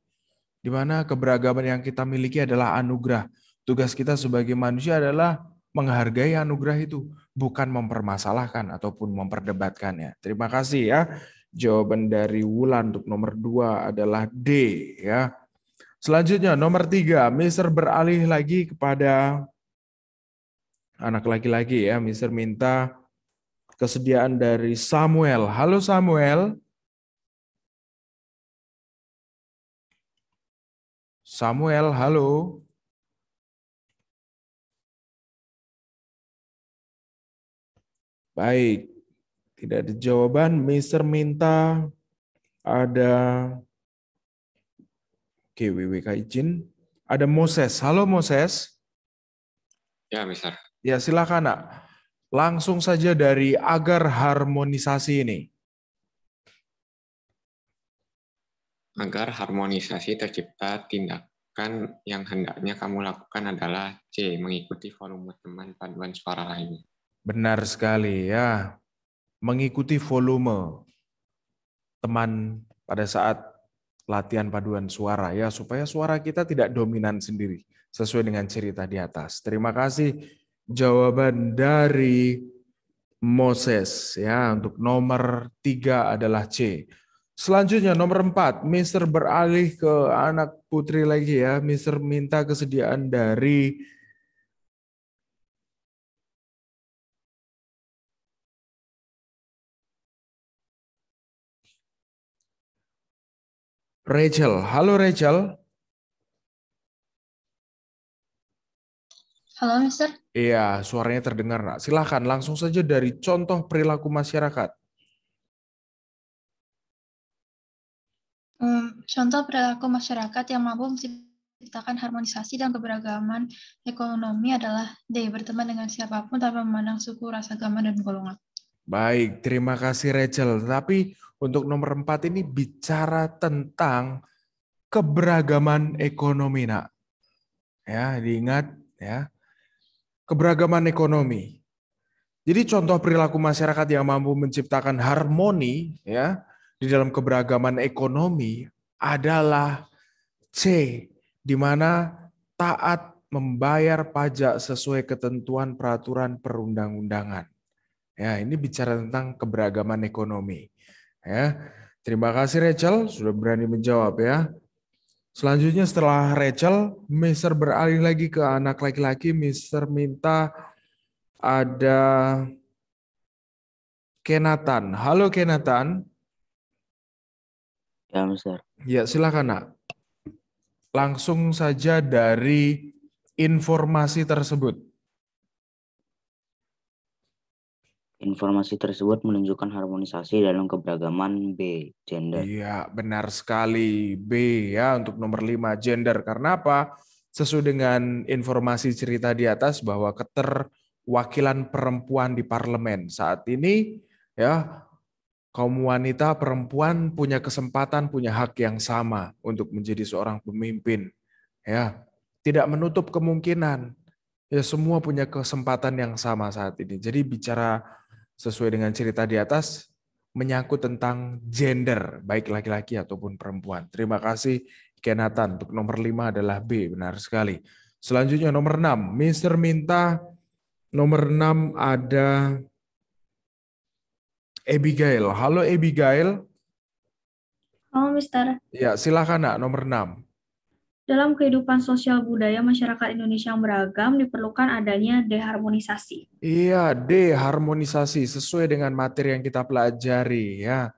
Di mana keberagaman yang kita miliki adalah anugerah. Tugas kita sebagai manusia adalah menghargai anugerah itu, bukan mempermasalahkan ataupun memperdebatkannya. Terima kasih ya. Jawaban dari Wulan untuk nomor 2 adalah D ya. Selanjutnya nomor 3, Mister beralih lagi kepada anak laki-laki ya, Mister minta kesediaan dari Samuel. Halo Samuel. Samuel, halo. Baik, tidak ada jawaban. Mister minta ada WWK izin. Ada Moses. Halo Moses. Ya, Mister. Ya, silakan, Nak. Langsung saja dari agar harmonisasi ini. Agar harmonisasi tercipta, tindakan yang hendaknya kamu lakukan adalah C. Mengikuti volume teman paduan suara lainnya. Benar sekali ya. Mengikuti volume teman pada saat latihan paduan suara ya, supaya suara kita tidak dominan sendiri sesuai dengan cerita di atas. Terima kasih jawaban dari Moses ya. Untuk nomor 3 adalah C. Selanjutnya nomor 4, Mister beralih ke anak putri lagi ya. Mister minta kesediaan dari Rachel. Halo Rachel. Halo, Mister. Iya, suaranya terdengar, Nak. Silakan langsung saja dari contoh perilaku masyarakat. Contoh perilaku masyarakat yang mampu menciptakan harmonisasi dan keberagaman ekonomi adalah D. Berteman dengan siapapun tanpa memandang suku, ras, agama, dan golongan. Baik, terima kasih Rachel. Tapi untuk nomor 4 ini bicara tentang keberagaman ekonomi, Nak. Ya, diingat ya. Keberagaman ekonomi. Jadi contoh perilaku masyarakat yang mampu menciptakan harmoni ya di dalam keberagaman ekonomi adalah C, di mana taat membayar pajak sesuai ketentuan peraturan perundang-undangan. Ya, ini bicara tentang keberagaman ekonomi. Ya, terima kasih Rachel sudah berani menjawab ya. Selanjutnya setelah Rachel, Mister beralih lagi ke anak laki-laki. Mister minta ada Kenatan. Halo Kenatan. Ya, Mister. Ya, silakan, Nak. Langsung saja dari informasi tersebut. Informasi tersebut menunjukkan harmonisasi dalam keberagaman B, gender. Iya, benar sekali. B ya untuk nomor 5, gender. Karena apa? Sesuai dengan informasi cerita di atas bahwa keterwakilan perempuan di parlemen saat ini ya kaum wanita perempuan punya kesempatan, punya hak yang sama untuk menjadi seorang pemimpin. Ya, tidak menutup kemungkinan. Ya, semua punya kesempatan yang sama saat ini. Jadi bicara sesuai dengan cerita di atas, menyangkut tentang gender, baik laki-laki ataupun perempuan. Terima kasih Kenatan. Untuk nomor 5 adalah B, benar sekali. Selanjutnya nomor 6. Mister minta nomor 6 ada Abigail. Halo Abigail. Halo, Mister. Ya, silakan Nak, nomor 6. Dalam kehidupan sosial budaya masyarakat Indonesia yang beragam, diperlukan adanya deharmonisasi. Iya, D, harmonisasi sesuai dengan materi yang kita pelajari ya.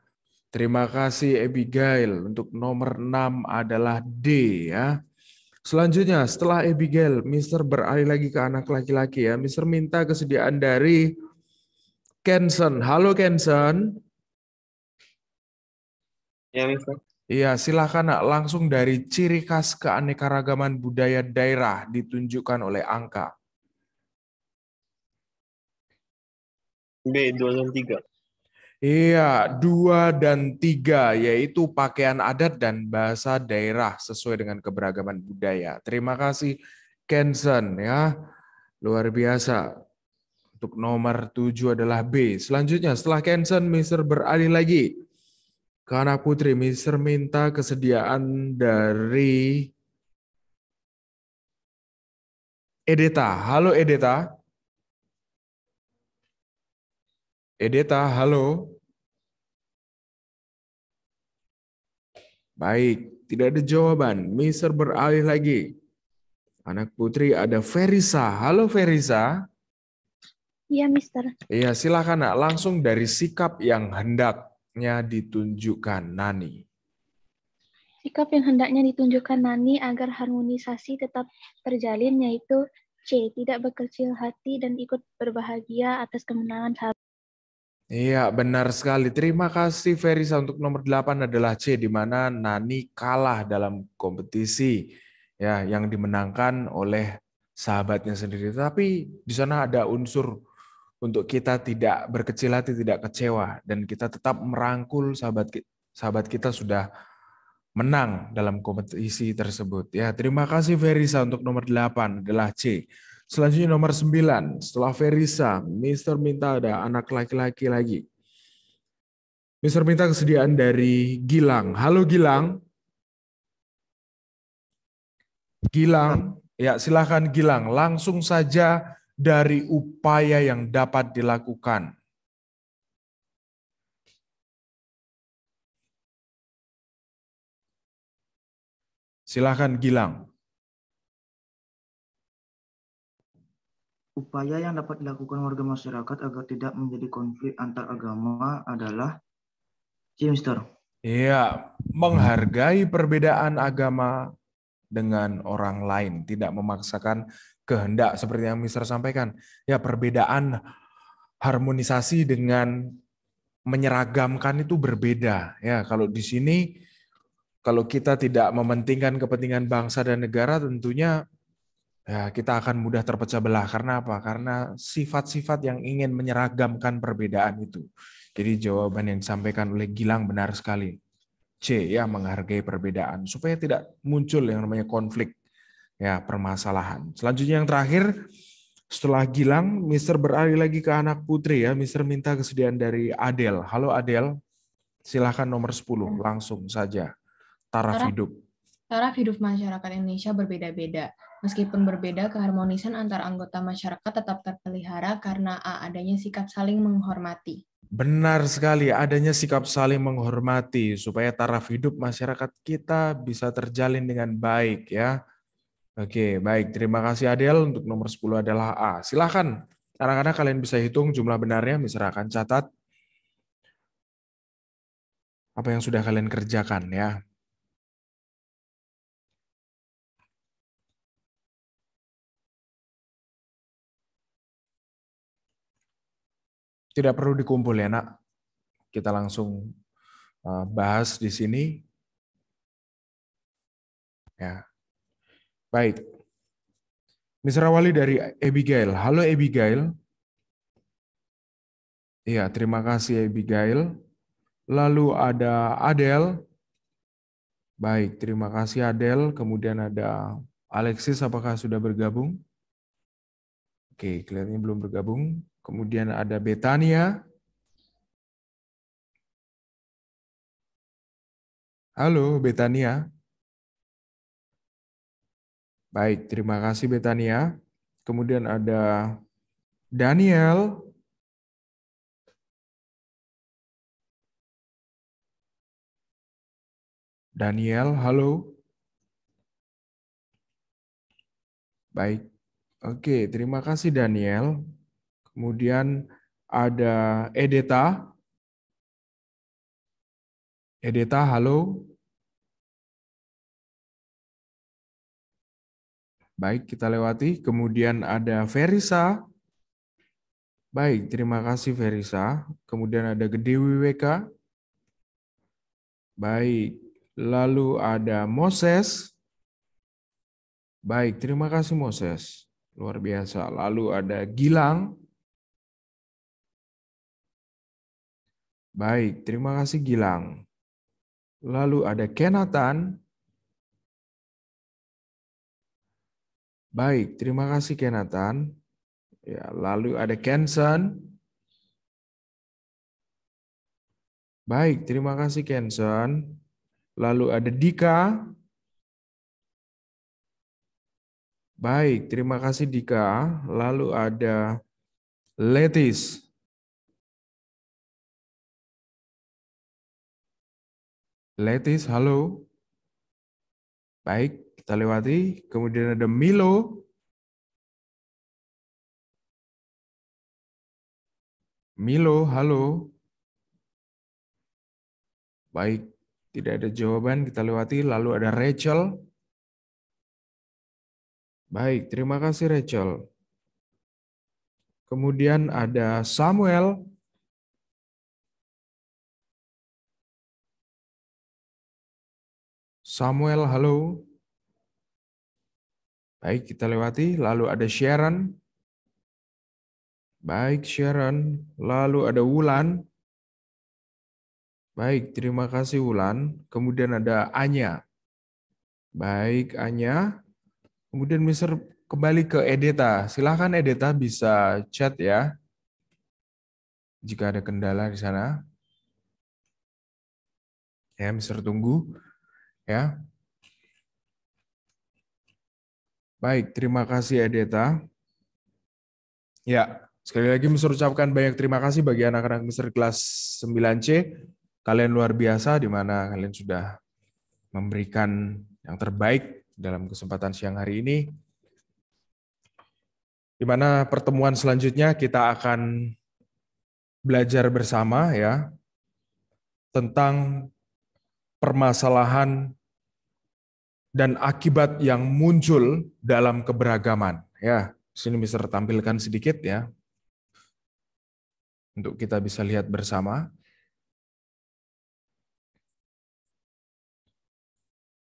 Terima kasih Abigail. Untuk nomor 6 adalah D ya. Selanjutnya setelah Abigail, Mister beralih lagi ke anak laki-laki ya. Mister minta kesediaan dari Kenson. Halo Kenson. Ya, Mister. Iya, silakan Nak. Langsung dari ciri khas keanekaragaman budaya daerah ditunjukkan oleh angka. B, 2 dan 3. Iya, 2 dan 3, yaitu pakaian adat dan bahasa daerah sesuai dengan keberagaman budaya. Terima kasih Kenson ya. Luar biasa. Untuk nomor 7 adalah B. Selanjutnya setelah Kenson, Mister beralih lagi ke anak putri. Mister minta kesediaan dari Edeta. Halo Edeta. Edeta, halo. Baik, tidak ada jawaban. Mister beralih lagi. Anak putri ada Ferisa. Halo Ferisa. Iya, Mister. Iya, silakan Nak. Langsung dari sikap yang hendaknya ditunjukkan Nani. Sikap yang hendaknya ditunjukkan Nani agar harmonisasi tetap terjalin yaitu C. Tidak berkecil hati dan ikut berbahagia atas kemenangan sahabat. Iya, benar sekali. Terima kasih Ferisa. Untuk nomor 8 adalah C, di mana Nani kalah dalam kompetisi ya yang dimenangkan oleh sahabatnya sendiri. Tapi di sana ada unsur untuk kita tidak berkecil hati, tidak kecewa, dan kita tetap merangkul sahabat kita sudah menang dalam kompetisi tersebut. Ya, terima kasih Ferisa. Untuk nomor 8 adalah C. Selanjutnya nomor 9. Setelah Ferisa, Mister minta ada anak laki-laki lagi. Mister minta kesediaan dari Gilang. Halo Gilang. Gilang, ya silakan Gilang. Langsung saja dari upaya yang dapat dilakukan. Silakan Gilang. Upaya yang dapat dilakukan warga masyarakat agar tidak menjadi konflik antar agama adalah C, Mister. Ya, menghargai perbedaan agama dengan orang lain, tidak memaksakan kehendak seperti yang Mister sampaikan. Ya, perbedaan harmonisasi dengan menyeragamkan itu berbeda. Ya, kalau di sini kalau kita tidak mementingkan kepentingan bangsa dan negara, tentunya ya kita akan mudah terpecah belah. Karena apa? Karena sifat-sifat yang ingin menyeragamkan perbedaan itu. Jadi jawaban yang disampaikan oleh Gilang benar sekali. C, ya, menghargai perbedaan supaya tidak muncul yang namanya konflik, ya, permasalahan. Selanjutnya yang terakhir, setelah Gilang, Mister beralih lagi ke anak putri ya. Mister minta kesediaan dari Adel. Halo Adel, silahkan nomor 10 langsung saja. Taraf hidup. Taraf hidup masyarakat Indonesia berbeda-beda. Meskipun berbeda, keharmonisan antar anggota masyarakat tetap terpelihara karena adanya sikap saling menghormati. Benar sekali, adanya sikap saling menghormati supaya taraf hidup masyarakat kita bisa terjalin dengan baik ya. Oke, baik. Terima kasih Adel. Untuk nomor 10 adalah A. Silakan. Anak-anak kalian bisa hitung jumlah benarnya, Mister akan catat apa yang sudah kalian kerjakan ya. Tidak perlu dikumpul ya, Nak. Kita langsung bahas di sini. Ya. Baik. Mister awali dari Abigail. Halo Abigail. Iya, terima kasih Abigail. Lalu ada Adel. Baik, terima kasih Adel. Kemudian ada Alexis, apakah sudah bergabung? Oke, kelihatannya belum bergabung. Kemudian ada Betania. Halo Betania. Baik, terima kasih Betania. Kemudian ada Daniel. Daniel, halo. Baik. Oke, terima kasih Daniel. Kemudian ada Edeta. Edeta, halo. Baik, kita lewati. Kemudian ada Verisa. Baik, terima kasih Verisa. Kemudian ada Gede WWK. Baik, lalu ada Moses. Baik, terima kasih Moses. Luar biasa. Lalu ada Gilang. Baik, terima kasih Gilang. Lalu ada Kenatan. Baik, terima kasih Kenatan. Ya, lalu ada Kenson. Baik, terima kasih Kenson. Lalu ada Dika. Baik, terima kasih Dika. Lalu ada Letis. Letis, halo. Baik, kita lewati. Kemudian ada Milo. Milo, halo. Baik, tidak ada jawaban, kita lewati. Lalu ada Rachel. Baik, terima kasih Rachel. Kemudian ada Samuel. Samuel, halo. Baik, kita lewati. Lalu ada Sharon. Baik, Sharon. Lalu ada Wulan. Baik, terima kasih Wulan. Kemudian ada Anya. Baik, Anya. Kemudian Mister kembali ke Edeta. Silahkan Edeta bisa chat ya. Jika ada kendala di sana. Ya, Mister tunggu. Ya. Baik, terima kasih Edeta. Ya, sekali lagi Mister ucapkan banyak terima kasih bagi anak-anak Mister kelas 9C. Kalian luar biasa di mana kalian sudah memberikan yang terbaik dalam kesempatan siang hari ini. Di mana pertemuan selanjutnya kita akan belajar bersama ya tentang permasalahan dan akibat yang muncul dalam keberagaman. Ya, sini bisa tampilkan sedikit ya, untuk kita bisa lihat bersama.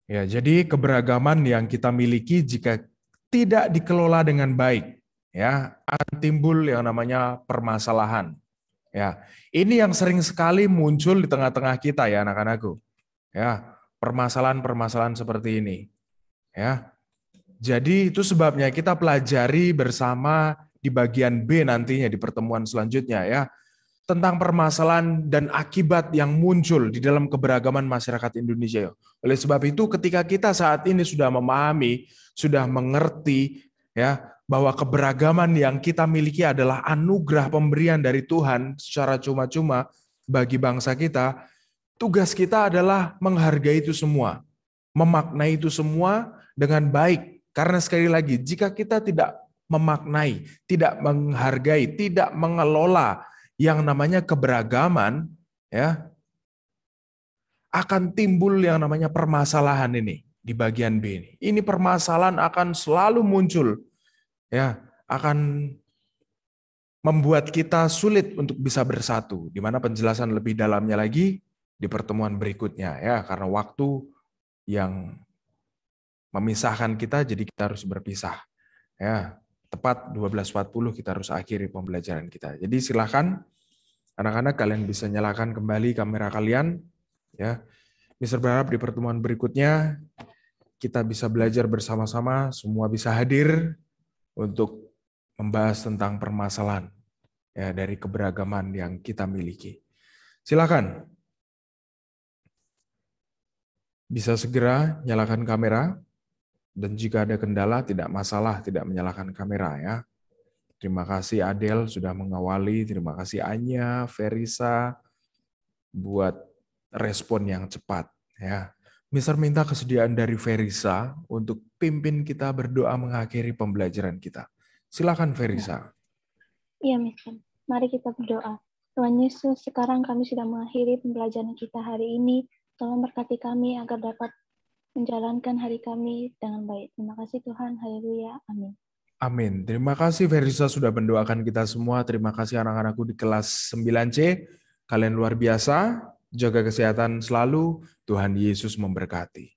Ya, jadi keberagaman yang kita miliki jika tidak dikelola dengan baik, ya, akan timbul yang namanya permasalahan. Ya, ini yang sering sekali muncul di tengah-tengah kita ya anak-anakku. Ya, permasalahan-permasalahan seperti ini. Ya. Jadi itu sebabnya kita pelajari bersama di bagian B nantinya di pertemuan selanjutnya ya, tentang permasalahan dan akibat yang muncul di dalam keberagaman masyarakat Indonesia. Oleh sebab itu ketika kita saat ini sudah memahami, sudah mengerti ya bahwa keberagaman yang kita miliki adalah anugerah pemberian dari Tuhan secara cuma-cuma bagi bangsa kita, tugas kita adalah menghargai itu semua, memaknai itu semua dengan baik. Karena sekali lagi, jika kita tidak memaknai, tidak menghargai, tidak mengelola yang namanya keberagaman, ya, akan timbul yang namanya permasalahan ini di bagian B ini. Ini permasalahan akan selalu muncul, ya, akan membuat kita sulit untuk bisa bersatu. Di mana penjelasan lebih dalamnya lagi di pertemuan berikutnya, ya, karena waktu yang memisahkan kita, jadi kita harus berpisah. Ya, tepat 12.40 kita harus akhiri pembelajaran kita. Jadi silakan anak-anak kalian bisa nyalakan kembali kamera kalian. Ya, Mister berharap di pertemuan berikutnya kita bisa belajar bersama-sama, semua bisa hadir untuk membahas tentang permasalahan ya dari keberagaman yang kita miliki. Silakan. Bisa segera nyalakan kamera. Dan jika ada kendala, tidak masalah tidak menyalakan kamera ya. Terima kasih Adel sudah mengawali, terima kasih Anya, Verisa buat respon yang cepat ya. Mister minta kesediaan dari Verisa untuk pimpin kita berdoa mengakhiri pembelajaran kita. Silakan Verisa. Iya, Mister. Mari kita berdoa. Tuhan Yesus, sekarang kami sudah mengakhiri pembelajaran kita hari ini. Tolong berkati kami agar dapat menjalankan hari kami dengan baik. Terima kasih Tuhan. Haleluya. Amin. Amin. Terima kasih Verisa sudah mendoakan kita semua. Terima kasih anak-anakku di kelas 9C. Kalian luar biasa. Jaga kesehatan selalu. Tuhan Yesus memberkati.